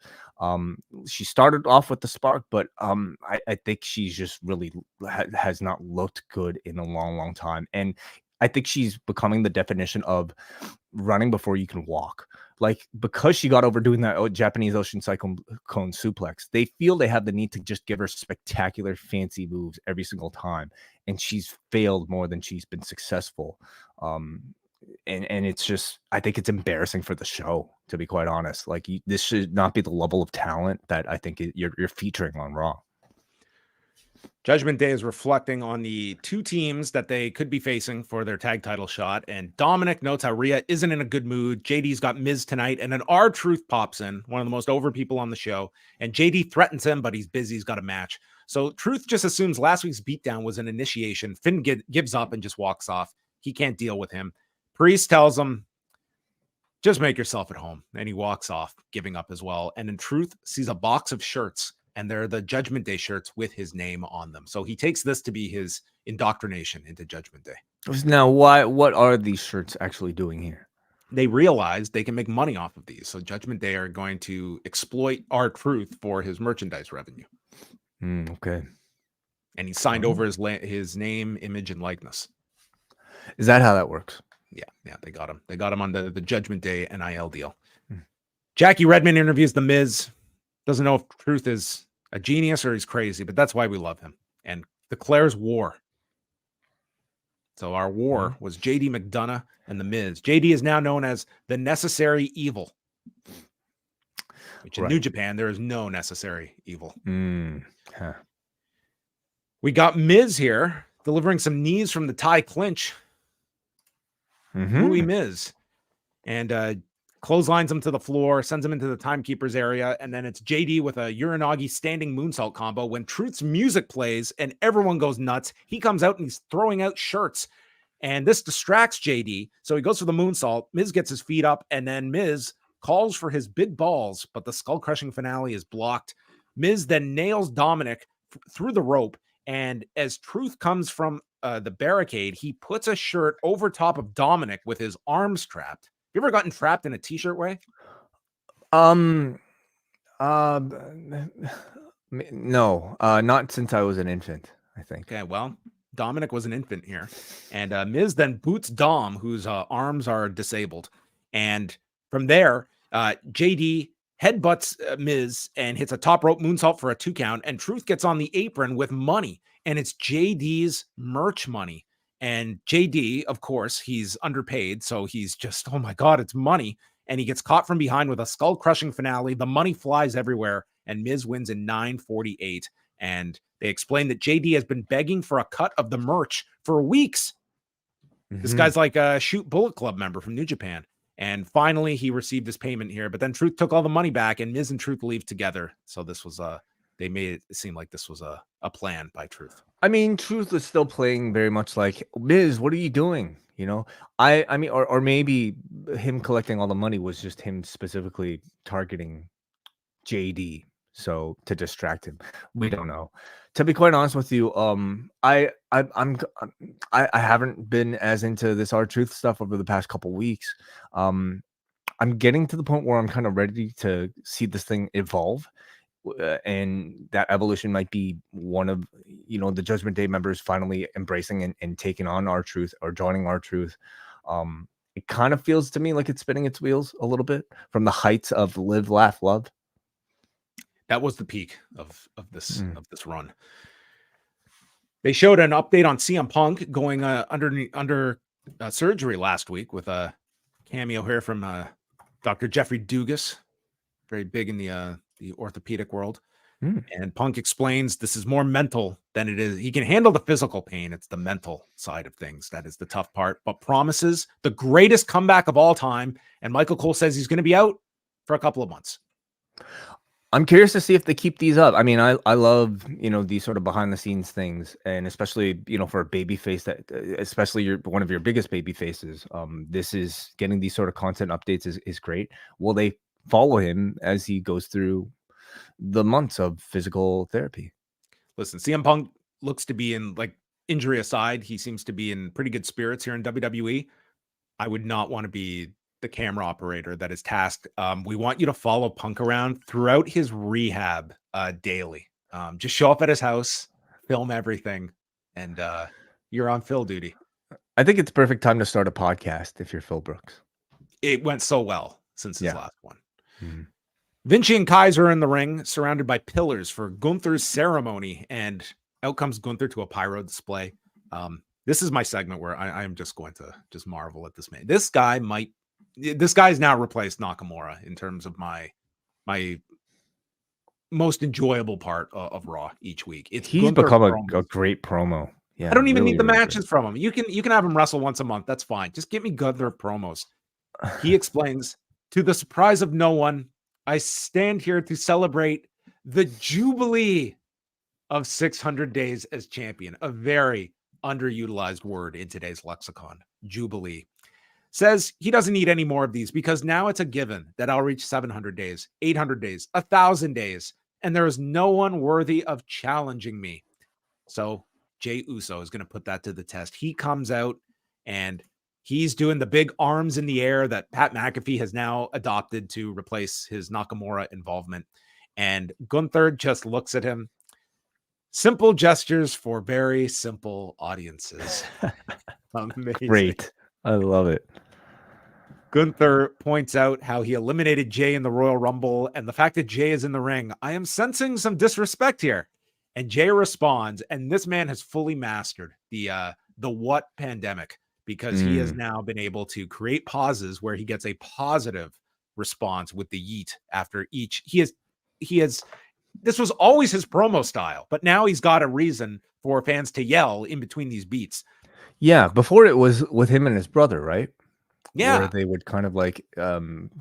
Speaker 3: She started off with the spark, but I think she's just really has not looked good in a long time. And I think she's becoming the definition of running before you can walk. Like, because she got over doing that Japanese Ocean Cyclone suplex, they feel they have the need to just give her spectacular, fancy moves every single time. And she's failed more than she's been successful. And it's just, I think it's embarrassing for the show, to be quite honest. Like, this should not be the level of talent that I think you're featuring on Raw.
Speaker 2: Judgment Day is reflecting on the two teams that they could be facing for their tag title shot. And Dominic notes how Rhea isn't in a good mood. JD's got Miz tonight. And then R-Truth pops in, one of the most over people on the show. And JD threatens him, but he's busy. He's got a match. So Truth just assumes last week's beatdown was an initiation. Finn gives up and just walks off. He can't deal with him. Priest tells him, just make yourself at home. And he walks off, giving up as well. And then Truth sees a box of shirts, and they're the Judgment Day shirts with his name on them. So he takes this to be his indoctrination into Judgment Day.
Speaker 3: Now, what are these shirts actually doing here?
Speaker 2: They realize they can make money off of these. So Judgment Day are going to exploit R-Truth for his merchandise revenue.
Speaker 3: Okay.
Speaker 2: And he signed over his name, image, and likeness.
Speaker 3: Is that how that works?
Speaker 2: Yeah, they got him. They got him on the Judgment Day NIL deal. Jackie Redmond interviews The Miz. Doesn't know if Truth is a genius or he's crazy, but that's why we love him. And declares war. So our war was JD McDonagh and The Miz. JD is now known as the Necessary Evil. Which in New Japan, there is no necessary evil. We got Miz here delivering some knees from the Thai clinch. Louis Miz. And clotheslines him to the floor, sends him into the timekeeper's area, and then it's JD with a Uranagi standing moonsault combo. When Truth's music plays and everyone goes nuts, he comes out and he's throwing out shirts. And this distracts JD, so he goes for the moonsault. Miz gets his feet up, and then Miz calls for his big balls, but the skull-crushing finale is blocked. Miz then nails Dominic through the rope, and as Truth comes from the barricade, he puts a shirt over top of Dominic with his arms trapped. You ever gotten trapped in a t-shirt way?
Speaker 3: No, not since I was an infant, I think.
Speaker 2: Okay, well, Dominic was an infant here. And Miz then boots Dom, whose arms are disabled. And from there, JD headbutts Miz and hits a top rope moonsault for a 2 count. And Truth gets on the apron with money. And it's JD's merch money. And JD, of course, he's underpaid. So he's just, oh my God, it's money. And he gets caught from behind with a skull-crushing finale. The money flies everywhere. And Miz wins in 9:48. And they explain that JD has been begging for a cut of the merch for weeks. This guy's like a Shoot Bullet Club member from New Japan. And finally, he received his payment here. But then Truth took all the money back, and Miz and Truth leave together. So this was they made it seem like this was a plan by Truth.
Speaker 3: I mean, Truth is still playing very much like, Miz, what are you doing? You know, I mean, or maybe him collecting all the money was just him specifically targeting JD. So to distract him, we don't know. To be quite honest with you, I haven't been as into this R-Truth stuff over the past couple weeks. I'm getting to the point where I'm kind of ready to see this thing evolve, and that evolution might be one of the Judgment Day members finally embracing and taking on R-Truth or joining R-Truth. It kind of feels to me like it's spinning its wheels a little bit from the heights of Live, Laugh, Love.
Speaker 2: That was the peak of this run. They showed an update on CM Punk going under surgery last week with a cameo here from Dr. Jeffrey Dugas, very big in the orthopedic world. And Punk explains this is more mental than it is. He can handle the physical pain. It's the mental side of things that is the tough part, but promises the greatest comeback of all time. And Michael Cole says he's going to be out for a couple of months.
Speaker 3: I'm curious to see if they keep these up. I mean, I love, these sort of behind the scenes things, and especially, for a baby face that, especially one of your biggest baby faces. This is getting these sort of content updates is great. Will they follow him as he goes through the months of physical therapy?
Speaker 2: Listen, CM Punk looks to be in, like, injury aside, he seems to be in pretty good spirits here in WWE. I would not want to be the camera operator that is tasked. We want you to follow Punk around throughout his rehab daily. Just show up at his house, film everything, and you're on Phil duty.
Speaker 3: I think it's perfect time to start a podcast if you're Phil Brooks.
Speaker 2: It went so well since his last one.
Speaker 3: Mm-hmm.
Speaker 2: Vinci and Kaiser are in the ring, surrounded by pillars for Gunther's ceremony, and out comes Gunther to a pyro display. This is my segment where I am just going to just marvel at this man. This guy's now replaced Nakamura in terms of my most enjoyable part of Raw each week.
Speaker 3: He's Gunther become a great promo. Yeah,
Speaker 2: I don't even need the matches from him. You can have him wrestle once a month. That's fine. Just give me Gunther promos. He explains, to the surprise of no one, I stand here to celebrate the jubilee of 600 days as champion. A very underutilized word in today's lexicon. Jubilee. Says he doesn't need any more of these because now it's a given that I'll reach 700 days, 800 days, 1,000 days, and there is no one worthy of challenging me. So Jey Uso is going to put that to the test. He comes out and he's doing the big arms in the air that Pat McAfee has now adopted to replace his Nakamura involvement. And Gunther just looks at him. Simple gestures for very simple audiences. Amazing.
Speaker 3: Great. I love it.
Speaker 2: Gunther points out how he eliminated Jey in the Royal Rumble and the fact that Jey is in the ring. I am sensing some disrespect here. And Jey responds, and this man has fully mastered the what pandemic, because he has now been able to create pauses where he gets a positive response with the yeet after each. He has this was always his promo style, but now he's got a reason for fans to yell in between these beats.
Speaker 3: Yeah, before it was with him and his brother, right?
Speaker 2: Yeah.
Speaker 3: Where they would kind of like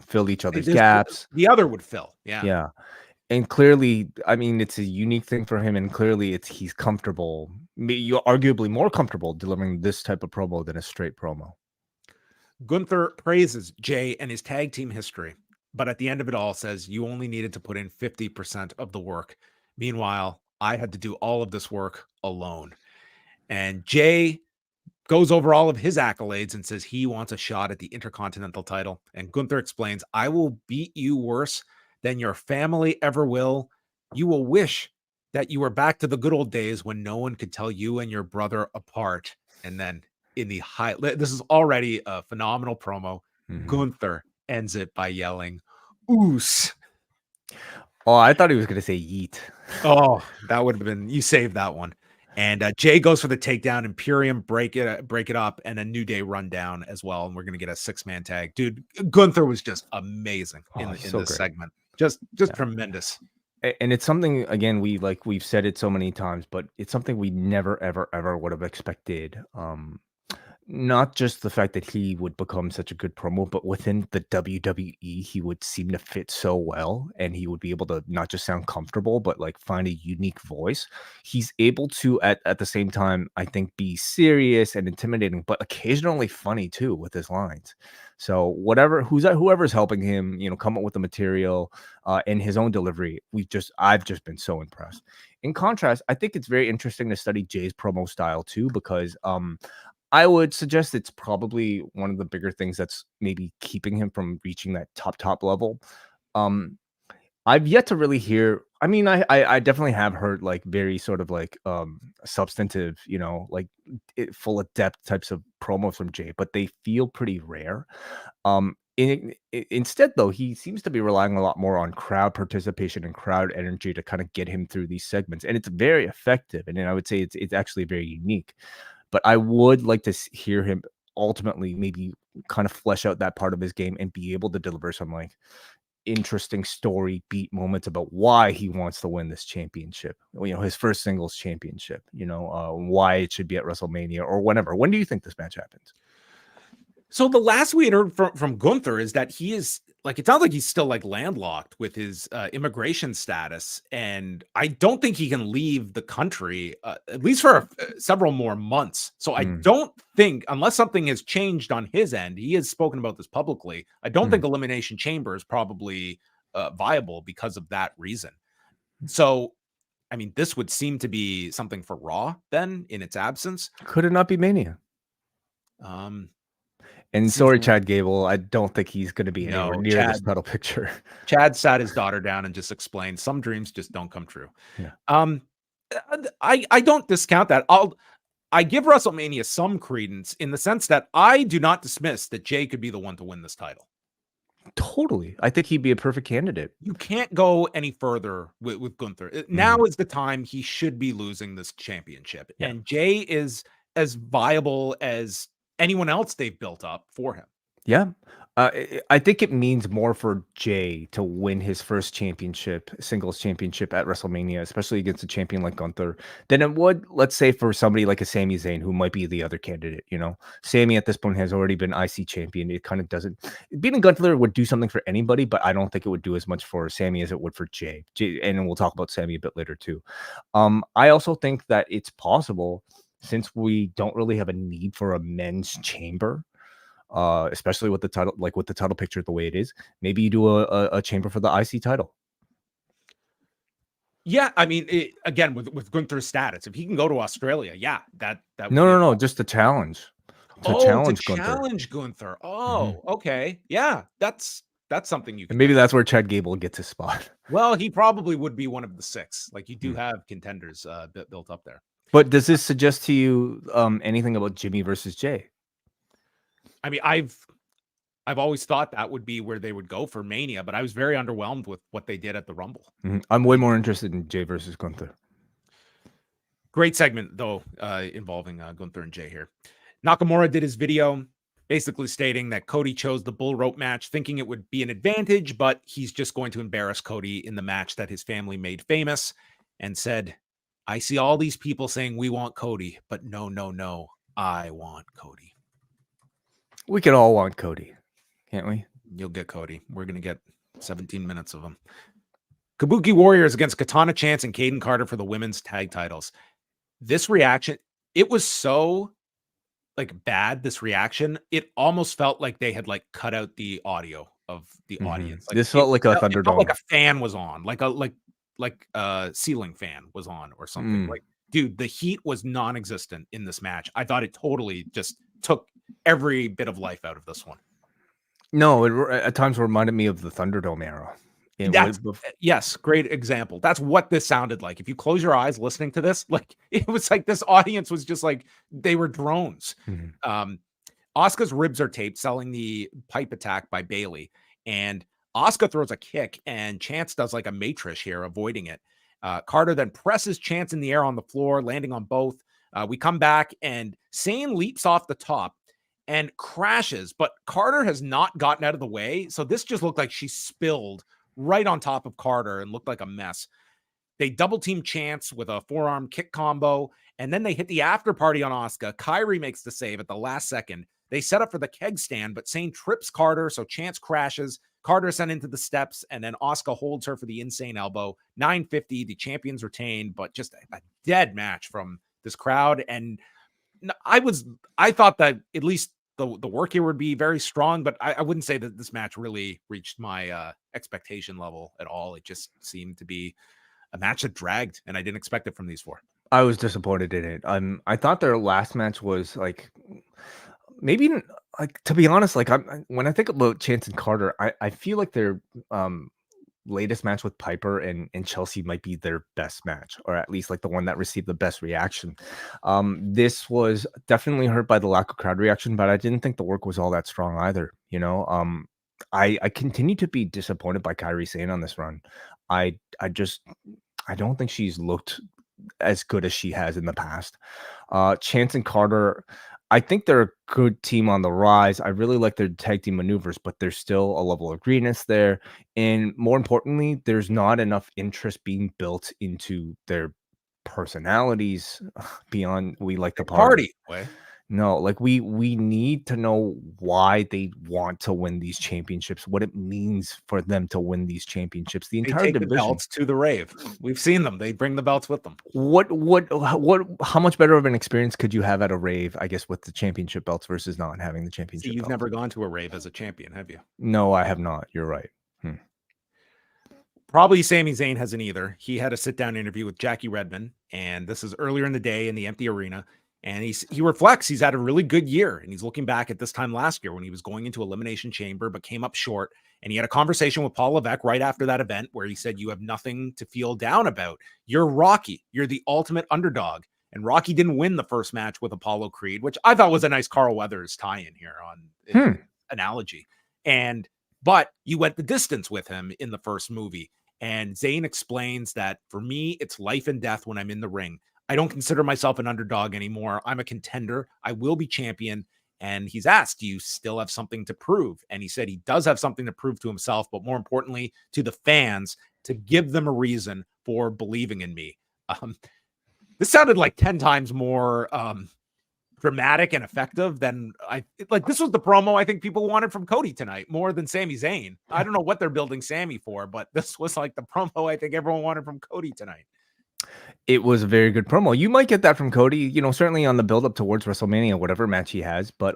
Speaker 3: fill each other's gaps.
Speaker 2: The other would fill. Yeah.
Speaker 3: Yeah. And clearly, I mean, it's a unique thing for him, and clearly he's comfortable. You're arguably more comfortable delivering this type of promo than a straight promo.
Speaker 2: Gunther praises Jey and his tag team history, but at the end of it all says you only needed to put in 50% of the work. Meanwhile, I had to do all of this work alone. And Jey goes over all of his accolades and says he wants a shot at the Intercontinental title. And Gunther explains, I will beat you worse than your family ever will. You will wish that you were back to the good old days when no one could tell you and your brother apart. And then this is already a phenomenal promo. Mm-hmm. Gunther ends it by yelling, "Oos."
Speaker 3: Oh, I thought he was going to say yeet.
Speaker 2: Oh, that would have been, you saved that one. And Jey goes for the takedown, Imperium break it up, and a New Day run down as well. And we're going to get a 6-man tag. Dude, Gunther was just amazing in this segment. Just tremendous.
Speaker 3: And it's something, again, we've said it so many times, but it's something we never, ever, ever would have expected. Not just the fact that he would become such a good promo, but within the WWE, he would seem to fit so well, and he would be able to not just sound comfortable, but like find a unique voice. He's able to, at the same time, I think, be serious and intimidating, but occasionally funny too with his lines. So whoever's helping him, come up with the material and his own delivery, I've just been so impressed. In contrast, I think it's very interesting to study Jay's promo style too, because I would suggest it's probably one of the bigger things that's maybe keeping him from reaching that top level. I've yet to really hear. I mean, I definitely have heard like very sort of like substantive, like full of depth types of promos from Jey, but they feel pretty rare. Instead, though, he seems to be relying a lot more on crowd participation and crowd energy to kind of get him through these segments, and it's very effective. And I would say it's actually very unique. But I would like to hear him ultimately maybe kind of flesh out that part of his game and be able to deliver some like interesting story beat moments about why he wants to win this championship, his first singles championship, why it should be at WrestleMania or whenever. When do you think this match happens?
Speaker 2: So the last we had heard from Gunther is that he is like it sounds like he's still like landlocked with his immigration status, and I don't think he can leave the country at least for several more months. So I don't think, unless something has changed on his end, he has spoken about this publicly. I don't think Elimination Chamber is probably viable because of that reason. So, I mean, this would seem to be something for Raw then in its absence.
Speaker 3: Could it not be Mania? And sorry, Chad Gable, I don't think he's going to be anywhere near this title picture.
Speaker 2: Chad sat his daughter down and just explained some dreams just don't come true.
Speaker 3: Yeah.
Speaker 2: I don't discount that. I give WrestleMania some credence in the sense that I do not dismiss that Jay could be the one to win this title.
Speaker 3: Totally. I think he'd be a perfect candidate.
Speaker 2: You can't go any further with Gunther. Now is the time he should be losing this championship. Yeah. And Jay is as viable as anyone else they've built up for him.
Speaker 3: Yeah. I think it means more for Jay to win his first championship, singles championship at WrestleMania, especially against a champion like Gunther, than it would, let's say, for somebody like a Sami Zayn, who might be the other candidate. You know, Sami at this point has already been IC champion. It kind of doesn't, beating Gunther would do something for anybody, but I don't think it would do as much for Sami as it would for Jay. And we'll talk about Sami a bit later too. I also think that it's possible, since we don't really have a need for a men's chamber, especially with the title, like with the title picture the way it is, maybe you do a chamber for the IC title.
Speaker 2: Yeah, I mean, again, with Gunther's status, if he can go to Australia, yeah, that
Speaker 3: no, just the challenge.
Speaker 2: Challenge Gunther. Oh, okay, yeah, that's something you can.
Speaker 3: And maybe that's where Chad Gable gets his spot.
Speaker 2: Well, he probably would be one of the 6. Like, you do have contenders built up there.
Speaker 3: But does this suggest to you anything about Jimmy versus Jay?
Speaker 2: I mean, I've always thought that would be where they would go for Mania, but I was very underwhelmed with what they did at the Rumble.
Speaker 3: I'm way more interested in Jay versus Gunther.
Speaker 2: Great segment, though, involving Gunther and Jay here. Nakamura did his video basically stating that Cody chose the bull rope match thinking it would be an advantage, but he's just going to embarrass Cody in the match that his family made famous, and said, I see all these people saying we want Cody, but no, I want Cody.
Speaker 3: We can all want Cody, can't we?
Speaker 2: You'll get Cody. We're going to get 17 minutes of him. Kabuki Warriors against Katana Chance and Kayden Carter for the women's tag titles. This reaction, it was so like bad, this reaction. It almost felt like they had like cut out the audio of the audience. Like,
Speaker 3: this felt like a Thunderdome. It felt
Speaker 2: like a fan was on, like a ceiling fan was on or something. Like, dude, the heat was non-existent in this match. I thought it totally just took every bit of life out of this one.
Speaker 3: No, it at times reminded me of the Thunderdome era.
Speaker 2: Yes, great example. That's what this sounded like. If you close your eyes listening to this, like it was like this audience was just like they were drones. Asuka's ribs are taped, selling the pipe attack by Bayley, and Asuka throws a kick, and Chance does like a matrish here, avoiding it. Carter then presses Chance in the air on the floor, landing on both. We come back, and Zayn leaps off the top and crashes, but Carter has not gotten out of the way, so this just looked like she spilled right on top of Carter and looked like a mess. They double team Chance with a forearm kick combo, and then they hit the after party on Asuka. Kyrie makes the save at the last second. They set up for the keg stand, but Zayn trips Carter, so Chance crashes. Carter sent into the steps, and then Asuka holds her for the insane elbow. 950, the champions retain, but just a dead match from this crowd. And I thought that at least the work here would be very strong, but I wouldn't say that this match really reached my expectation level at all. It just seemed to be a match that dragged, and I didn't expect it from these 4.
Speaker 3: I was disappointed in it. I thought their last match was like, maybe like, to be honest, like when I think about Chance and Carter, I feel like their latest match with Piper and Chelsea might be their best match, or at least like the one that received the best reaction. This was definitely hurt by the lack of crowd reaction, but I didn't think the work was all that strong either. You know, I continue to be disappointed by Kairi Sane on this run. I don't think she's looked as good as she has in the past. Chance and Carter, I think they're a good team on the rise. I really like their tag team maneuvers, but there's still a level of greenness there. And more importantly, there's not enough interest being built into their personalities beyond we like the party. No, like we need to know why they want to win these championships, what it means for them to win these championships. The
Speaker 2: They
Speaker 3: entire
Speaker 2: take the
Speaker 3: division.
Speaker 2: belts to the rave. We've seen them. They bring the belts with them.
Speaker 3: What how much better of an experience could you have at a rave, I guess, with the championship belts versus not having the
Speaker 2: See,
Speaker 3: championship
Speaker 2: you've
Speaker 3: belts?
Speaker 2: never gone to a rave as a champion, have you?
Speaker 3: No, I have not. You're right.
Speaker 2: Probably Sami Zayn hasn't either. He had a sit-down interview with Jackie Redmond, and this is earlier in the day in the empty arena. And he reflects he's had a really good year, and he's looking back at this time last year when he was going into Elimination Chamber but came up short. And he had a conversation with Paul Levesque right after that event where he said, "You have nothing to feel down about. You're Rocky. You're the ultimate underdog." And Rocky didn't win the first match with Apollo Creed, which I thought was a nice Carl Weathers tie-in here on analogy. But you went the distance with him in the first movie. And Zayn explains that for me, it's life and death when I'm in the ring. I don't consider myself an underdog anymore. I'm a contender. I will be champion. And he's asked, do you still have something to prove? And he said he does have something to prove to himself, but more importantly, to the fans, to give them a reason for believing in me. This sounded like 10 times more dramatic and effective than this was the promo I think people wanted from Cody tonight more than Sami Zayn. I don't know what they're building Sami for, but this was like the promo I think everyone wanted from Cody tonight.
Speaker 3: It was a very good promo. You might get that from Cody, certainly on the build up towards WrestleMania, whatever match he has. But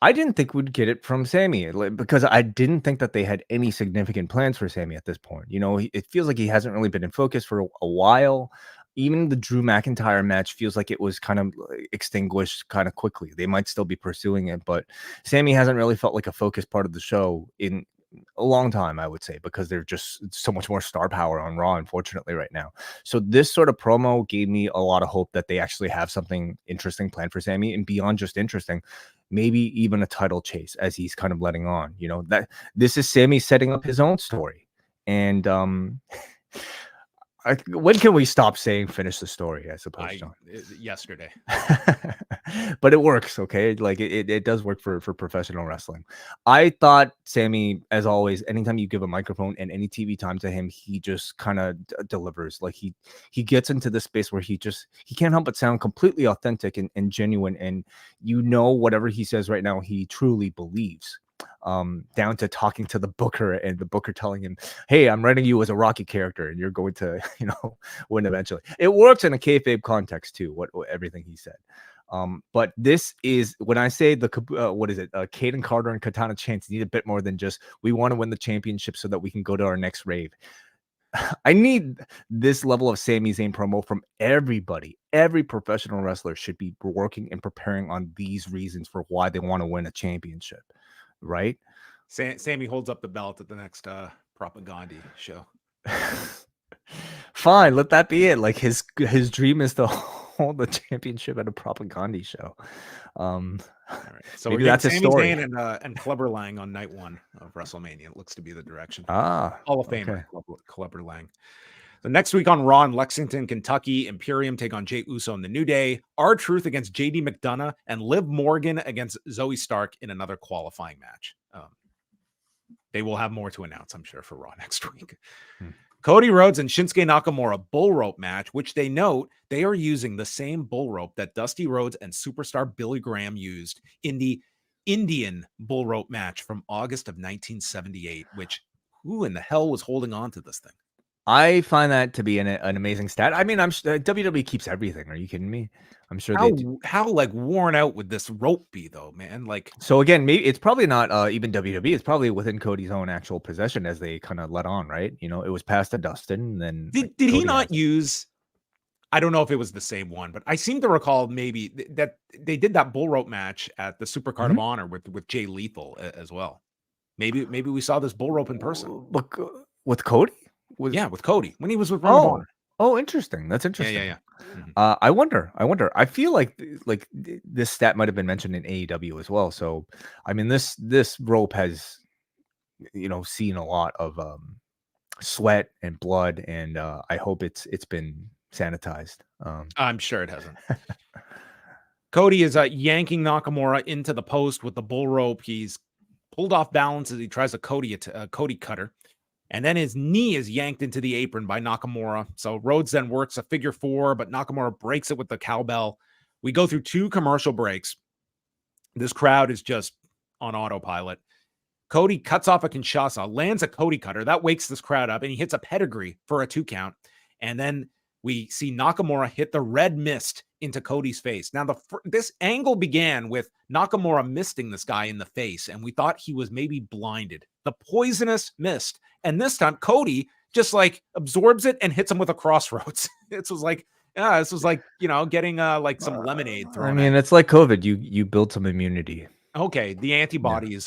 Speaker 3: I didn't think we'd get it from Sami because I didn't think that they had any significant plans for Sami at this point. It feels like he hasn't really been in focus for a while. Even the Drew McIntyre match feels like it was kind of extinguished kind of quickly. They might still be pursuing it, but Sami hasn't really felt like a focused part of the show in a long time, I would say, because they're just so much more star power on Raw, unfortunately, right now. So this sort of promo gave me a lot of hope that they actually have something interesting planned for Sami, and beyond just interesting, maybe even a title chase, as he's kind of letting on. That this is Sami setting up his own story, and when can we stop saying finish the story, I suppose, John?
Speaker 2: Yesterday.
Speaker 3: But it works, okay? Like it does work for professional wrestling. I thought Sami, as always, anytime you give a microphone and any TV time to him, he just kind of delivers. Like he gets into this space where he can't help but sound completely authentic and genuine. And whatever he says right now, he truly believes. Down to talking to the booker and the booker telling him, "Hey, I'm writing you as a Rocky character and you're going to, win eventually." It works in a kayfabe context too, what everything he said. But this is when I say Kayden Carter and Katana Chance need a bit more than just we want to win the championship so that we can go to our next rave. I need this level of Sami Zayn promo from everybody. Every professional wrestler should be working and preparing on these reasons for why they want to win a championship. Right?
Speaker 2: Sami holds up the belt at the next propaganda show.
Speaker 3: Fine, let that be it. Like his dream is to hold the championship at a propaganda show. All
Speaker 2: right. So
Speaker 3: maybe that's a story.
Speaker 2: And Clubber Lang on night 1 of WrestleMania. It looks to be the direction.
Speaker 3: Hall
Speaker 2: of Famer Clubber Lang. So next week on Raw in Lexington, Kentucky, Imperium take on Jey Uso and the New Day. R-Truth against JD McDonagh, and Liv Morgan against Zoe Stark in another qualifying match. They will have more to announce, I'm sure, for Raw next week. Cody Rhodes and Shinsuke Nakamura bull rope match, which they note they are using the same bull rope that Dusty Rhodes and superstar Billy Graham used in the Indian bull rope match from August of 1978, which who in the hell was holding on to this thing?
Speaker 3: I find that to be an amazing stat. I mean, I'm WWE keeps everything. Are you kidding me? I'm sure
Speaker 2: how like worn out would this rope be though, man? Like,
Speaker 3: so again, maybe it's probably not even WWE. It's probably within Cody's own actual possession as they kind of let on, right? It was passed to Dustin. And then
Speaker 2: did he not use? I don't know if it was the same one, but I seem to recall maybe that they did that bull rope match at the Supercard of Honor with Jay Lethal as well. Maybe we saw this bull rope in person.
Speaker 3: With Cody?
Speaker 2: With Cody when he was with Ring of Honor.
Speaker 3: Oh, interesting. That's interesting.
Speaker 2: Yeah.
Speaker 3: Mm-hmm. I wonder. I feel like this stat might have been mentioned in AEW as well. So, I mean, this rope has, seen a lot of sweat and blood, and I hope it's been sanitized.
Speaker 2: I'm sure it hasn't. Cody is yanking Nakamura into the post with the bull rope. He's pulled off balance as he tries a Cody cutter. And then his knee is yanked into the apron by Nakamura. So Rhodes then works a figure 4, but Nakamura breaks it with the cowbell. We go through 2 commercial breaks. This crowd is just on autopilot. Cody cuts off a Kinshasa, lands a Cody cutter. That wakes this crowd up, and he hits a pedigree for a 2 count. And then we see Nakamura hit the red mist into Cody's face. Now, this angle began with Nakamura misting this guy in the face, and we thought he was maybe blinded. The poisonous mist. And this time, Cody just like absorbs it and hits him with a crossroads. This was like, getting like some lemonade thrown.
Speaker 3: I mean, it's like COVID. You build some immunity.
Speaker 2: Okay, the antibodies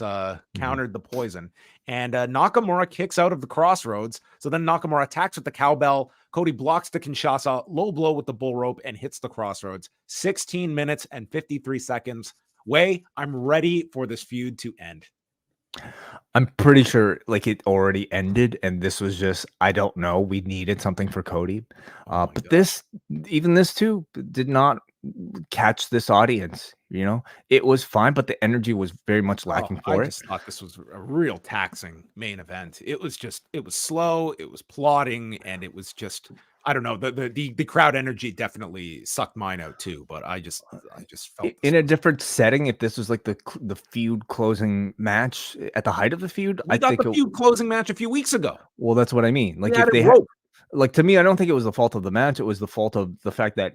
Speaker 2: countered the poison, and Nakamura kicks out of the crossroads. So then Nakamura attacks with the cowbell. Cody blocks the Kinshasa, low blow with the bull rope, and hits the crossroads. 16 minutes and 53 seconds. Wai, I'm ready for this feud to end.
Speaker 3: I'm pretty sure like it already ended, and this was just, I don't know. We needed something for Cody. But this too did not catch this audience. It was fine, but the energy was very much lacking for it.
Speaker 2: I just thought this was a real taxing main event. It was slow, it was plodding, and it was just, I don't know, the crowd energy definitely sucked mine out too, but I just felt
Speaker 3: in a different setting. If this was like the feud closing match at the height of the feud,
Speaker 2: I think the feud closing match a few weeks ago.
Speaker 3: Well, that's what I mean. Like if they had, like, to me, I don't think it was the fault of the match. It was the fault of the fact that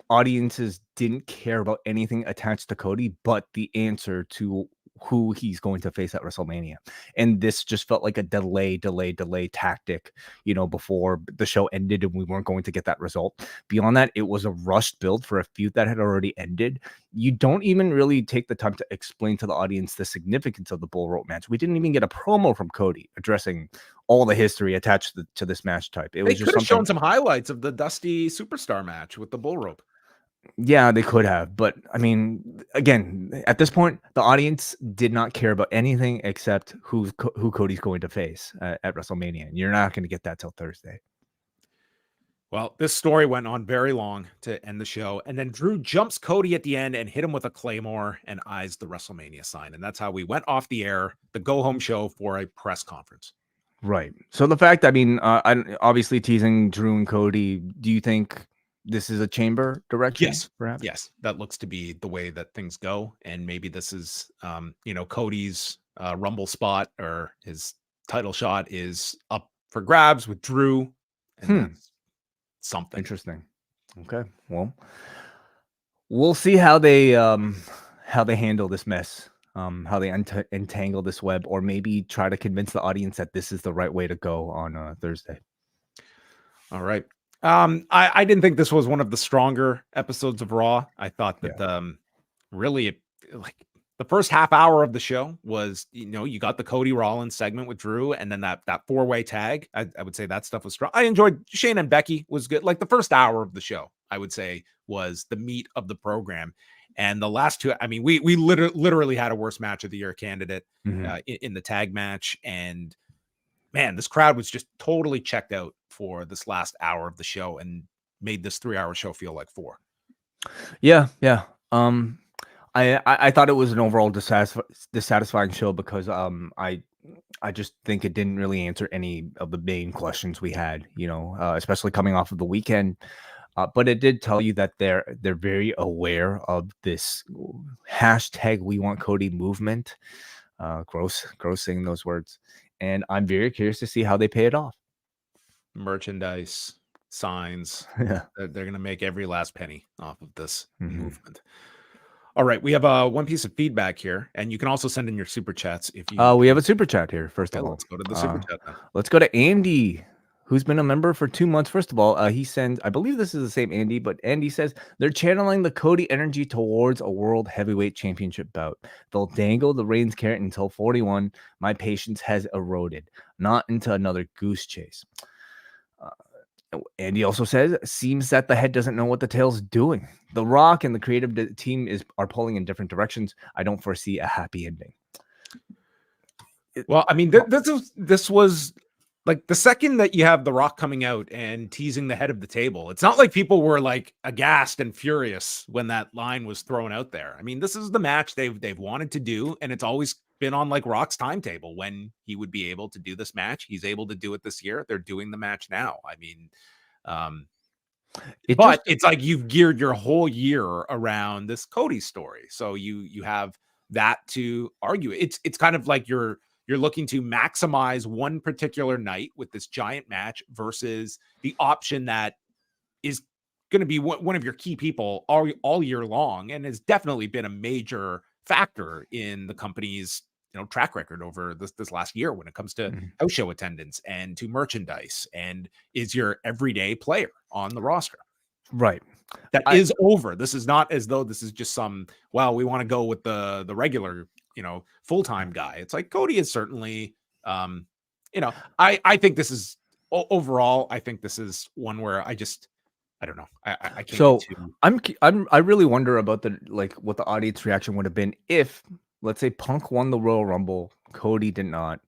Speaker 3: audiences didn't care about anything attached to Cody but the answer to who he's going to face at WrestleMania. And this just felt like a delay tactic, before the show ended and we weren't going to get that result. Beyond that, it was a rushed build for a feud that had already ended. You don't even really take the time to explain to the audience the significance of the bull rope match. We didn't even get a promo from Cody addressing all the history attached to this match type. It was just
Speaker 2: shown some highlights of the Dusty Superstar match with the bull rope.
Speaker 3: Yeah, they could have, but I mean, again, at this point, the audience did not care about anything except who Cody's going to face at WrestleMania, and you're not going to get that till Thursday.
Speaker 2: Well, this story went on very long to end the show, and then Drew jumps Cody at the end and hit him with a Claymore and eyes the WrestleMania sign, and that's how we went off the air, the go-home show, for a press conference.
Speaker 3: Right. So the fact, I'm obviously teasing Drew and Cody. Do you think this is a chamber direction?
Speaker 2: Yes, perhaps? Yes, that looks to be the way that things go, and maybe this is, Cody's Rumble spot or his title shot is up for grabs with Drew, and that's something
Speaker 3: interesting. Okay, well, we'll see how they handle this mess, how they entangle this web, or maybe try to convince the audience that this is the right way to go on Thursday.
Speaker 2: All right. I didn't think this was one of the stronger episodes of Raw. I thought that really, like, the first half hour of the show was, you got the Cody Rollins segment with Drew, and then that 4-way tag. I would say that stuff was strong. I enjoyed Shayna and Becky was good. Like the first hour of the show, I would say, was the meat of the program. And the last two, I mean, we literally had a worst match of the year candidate in the tag match. And man, this crowd was just totally checked out for this last hour of the show and made this 3-hour show feel like 4.
Speaker 3: Yeah. I thought it was an overall dissatisfying show because I just think it didn't really answer any of the main questions we had, especially coming off of the weekend. But it did tell you that they're very aware of this hashtag We Want Cody movement. Gross saying those words. And I'm very curious to see how they pay it off.
Speaker 2: Merchandise, signs. They're going to make every last penny off of this movement. All right, we have one piece of feedback here, and you can also send in your super chats if you.
Speaker 3: We have a super chat here. First of all,
Speaker 2: let's go to the super chat now.
Speaker 3: Let's go to Andy, who's been a member for 2 months. First of all, he sends, I believe this is the same Andy, but Andy says they're channeling the Cody energy towards a world heavyweight championship bout. They'll dangle the Reigns carrot until 41. My patience has eroded, not into another goose chase. Andy also says, seems that the head doesn't know what the tail's doing. The Rock and the creative team are pulling in different directions. I don't foresee a happy ending.
Speaker 2: Well, I mean, this was like the second that you have The Rock coming out and teasing the head of the table. It's not like people were like aghast and furious when that line was thrown out there. I mean, this is the match they've wanted to do, and it's always been on like Rock's timetable when he would be able to do this match. He's able to do it this year. They're doing the match now. I mean, it's like you've geared your whole year around this Cody story. So you have that to argue. It's kind of like you're looking to maximize one particular night with this giant match versus the option that is going to be one of your key people all year long, and has definitely been a major factor in the company's track record over this last year when it comes to house show attendance and to merchandise, and is your everyday player on the roster.
Speaker 3: Right.
Speaker 2: That is over. This is not as though this is just some, well, we want to go with the regular, full-time guy. It's like Cody is certainly, I think this is overall, I think this is one where I don't know. I can't.
Speaker 3: So I really wonder about what the audience reaction would have been if, let's say, Punk won the Royal Rumble, Cody did not,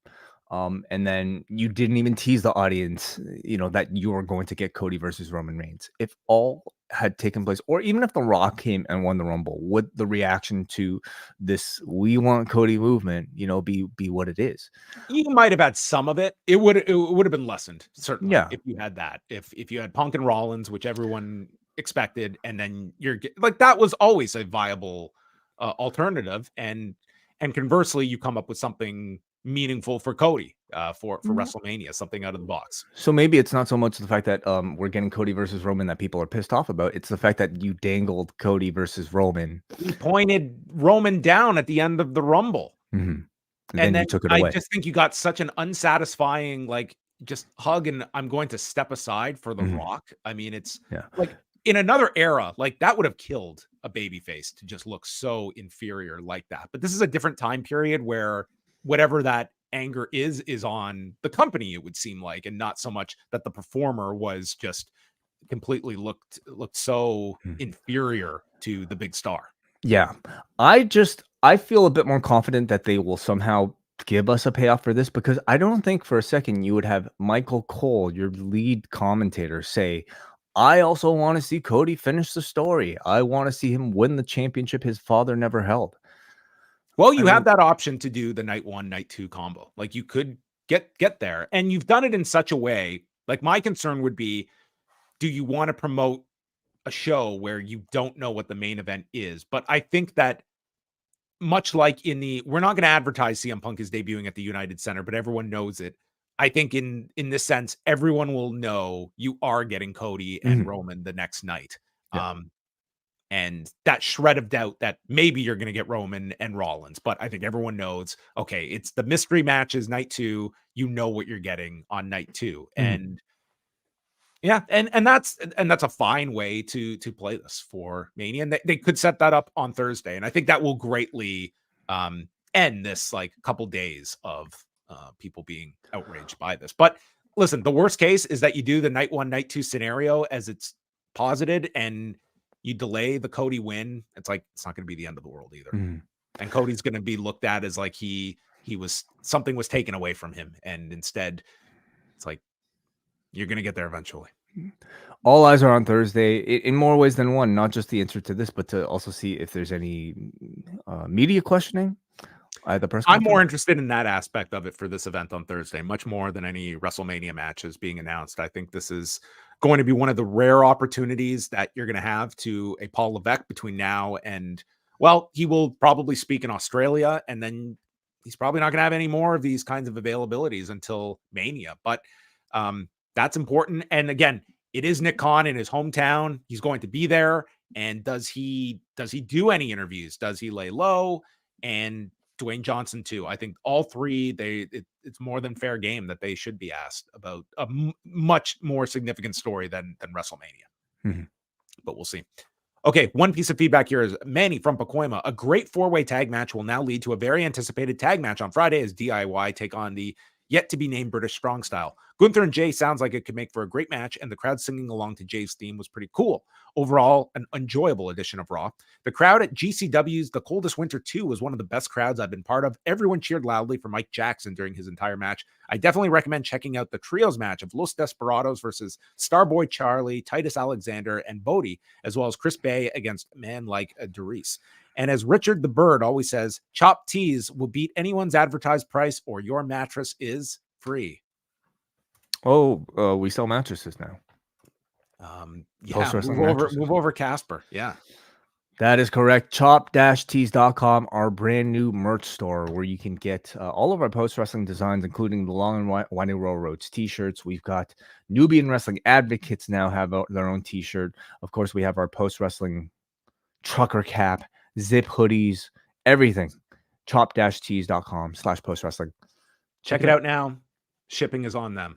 Speaker 3: and then you didn't even tease the audience, that you were going to get Cody versus Roman Reigns. If all had taken place, or even if The Rock came and won the Rumble, would the reaction to this "we want Cody" movement, be what it is?
Speaker 2: You might have had some of it. It would have been lessened, certainly.
Speaker 3: Yeah.
Speaker 2: If you had that, if you had Punk and Rollins, which everyone expected, and then you're like, that was always a viable alternative, and conversely, you come up with something meaningful for Cody for WrestleMania, something out of the box.
Speaker 3: So maybe it's not so much the fact that we're getting Cody versus Roman that people are pissed off about. It's the fact that you dangled Cody versus Roman.
Speaker 2: You pointed Roman down at the end of the Rumble.
Speaker 3: And then you took it away.
Speaker 2: I just think you got such an unsatisfying, just hug and I'm going to step aside for The Rock. I mean, it's like in another era, like that would have killed a babyface to just look so inferior like that. But this is a different time period where whatever that anger is on the company, it would seem like, and not so much that the performer was just completely looked so inferior to the big star.
Speaker 3: Yeah. I feel a bit more confident that they will somehow give us a payoff for this, because I don't think for a second you would have Michael Cole, your lead commentator, say, I also want to see Cody finish the story. I want to see him win the championship his father never held.
Speaker 2: Well, you have that option to do the night 1, night 2 combo. Like you could get there, and you've done it in such a way. Like my concern would be, do you want to promote a show where you don't know what the main event is? But I think that much like we're not going to advertise CM Punk is debuting at the United Center, but everyone knows it. I think in this sense, everyone will know you are getting Cody and Roman the next night. Yeah. And that shred of doubt that maybe you're going to get Roman and Rollins, but I think everyone knows, okay, it's the mystery matches night 2. You know what you're getting on night 2. And yeah, and that's a fine way to play this for Mania. And they could set that up on Thursday. And I think that will greatly end this couple days of people being outraged by this. But listen, the worst case is that you do the night 1, night 2 scenario as it's posited, and you delay the Cody win. It's not going to be the end of the world either. And Cody's going to be looked at as like something was taken away from him. And instead it's like, you're going to get there eventually.
Speaker 3: All eyes are on Thursday in more ways than one, not just the answer to this, but to also see if there's any media questioning. I'm
Speaker 2: more interested in that aspect of it for this event on Thursday, much more than any WrestleMania matches being announced. I think this is going to be one of the rare opportunities that you're going to have to a Paul Levesque between now and, well, he will probably speak in Australia, and then he's probably not going to have any more of these kinds of availabilities until Mania. But that's important. And again, it is Nick Khan in his hometown. He's going to be there. And does he do any interviews? Does he lay low? And Dwayne Johnson too. I think all three, it's more than fair game that they should be asked about a much more significant story than WrestleMania. But we'll see. Okay, one piece of feedback here is Manny from Pacoima. A great 4-way tag match will now lead to a very anticipated tag match on Friday as DIY take on the yet-to-be-named British Strong Style. Gunther and Jay sounds like it could make for a great match, and the crowd singing along to Jay's theme was pretty cool. Overall, an enjoyable edition of Raw. The crowd at GCW's The Coldest Winter 2 was one of the best crowds I've been part of. Everyone cheered loudly for Mike Jackson during his entire match. I definitely recommend checking out the trios match of Los Desperados versus Starboy Charlie, Titus Alexander, and Bodie, as well as Chris Bay against man like Doris. And as Richard the Bird always says, chopped teas will beat anyone's advertised price, or your mattress is free.
Speaker 3: Oh, we sell mattresses now.
Speaker 2: Yeah, move over Casper. Yeah.
Speaker 3: That is correct. Chop-tees.com, our brand new merch store where you can get all of our post-wrestling designs, including the long and winding Rhodes t-shirts. We've got Nubian Wrestling Advocates now have their own t-shirt. Of course, we have our post-wrestling trucker cap, zip hoodies, everything. Chop-tees.com/post-wrestling.
Speaker 2: Check it out now. Shipping is on them.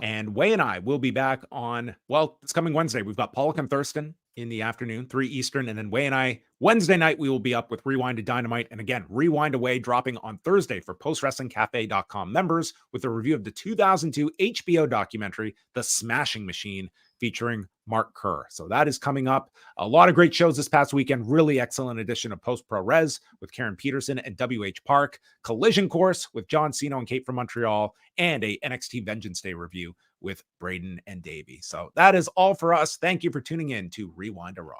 Speaker 2: And Wai and I will be back on, well, it's coming Wednesday. We've got Pollock and Thurston in the afternoon, 3 Eastern. And then Wai and I, Wednesday night, we will be up with Rewind to Dynamite. And again, Rewind Away dropping on Thursday for postwrestlingcafe.com members with a review of the 2002 HBO documentary, The Smashing Machine, featuring Mark Kerr. So that is coming up. A lot of great shows this past weekend. Really excellent edition of Post Pro Res with Karen Peterson and WH Park. Collision Course with John Cena and Kate from Montreal. And a NXT Vengeance Day review with Braden and Davey. So that is all for us. Thank you for tuning in to Rewind to Raw.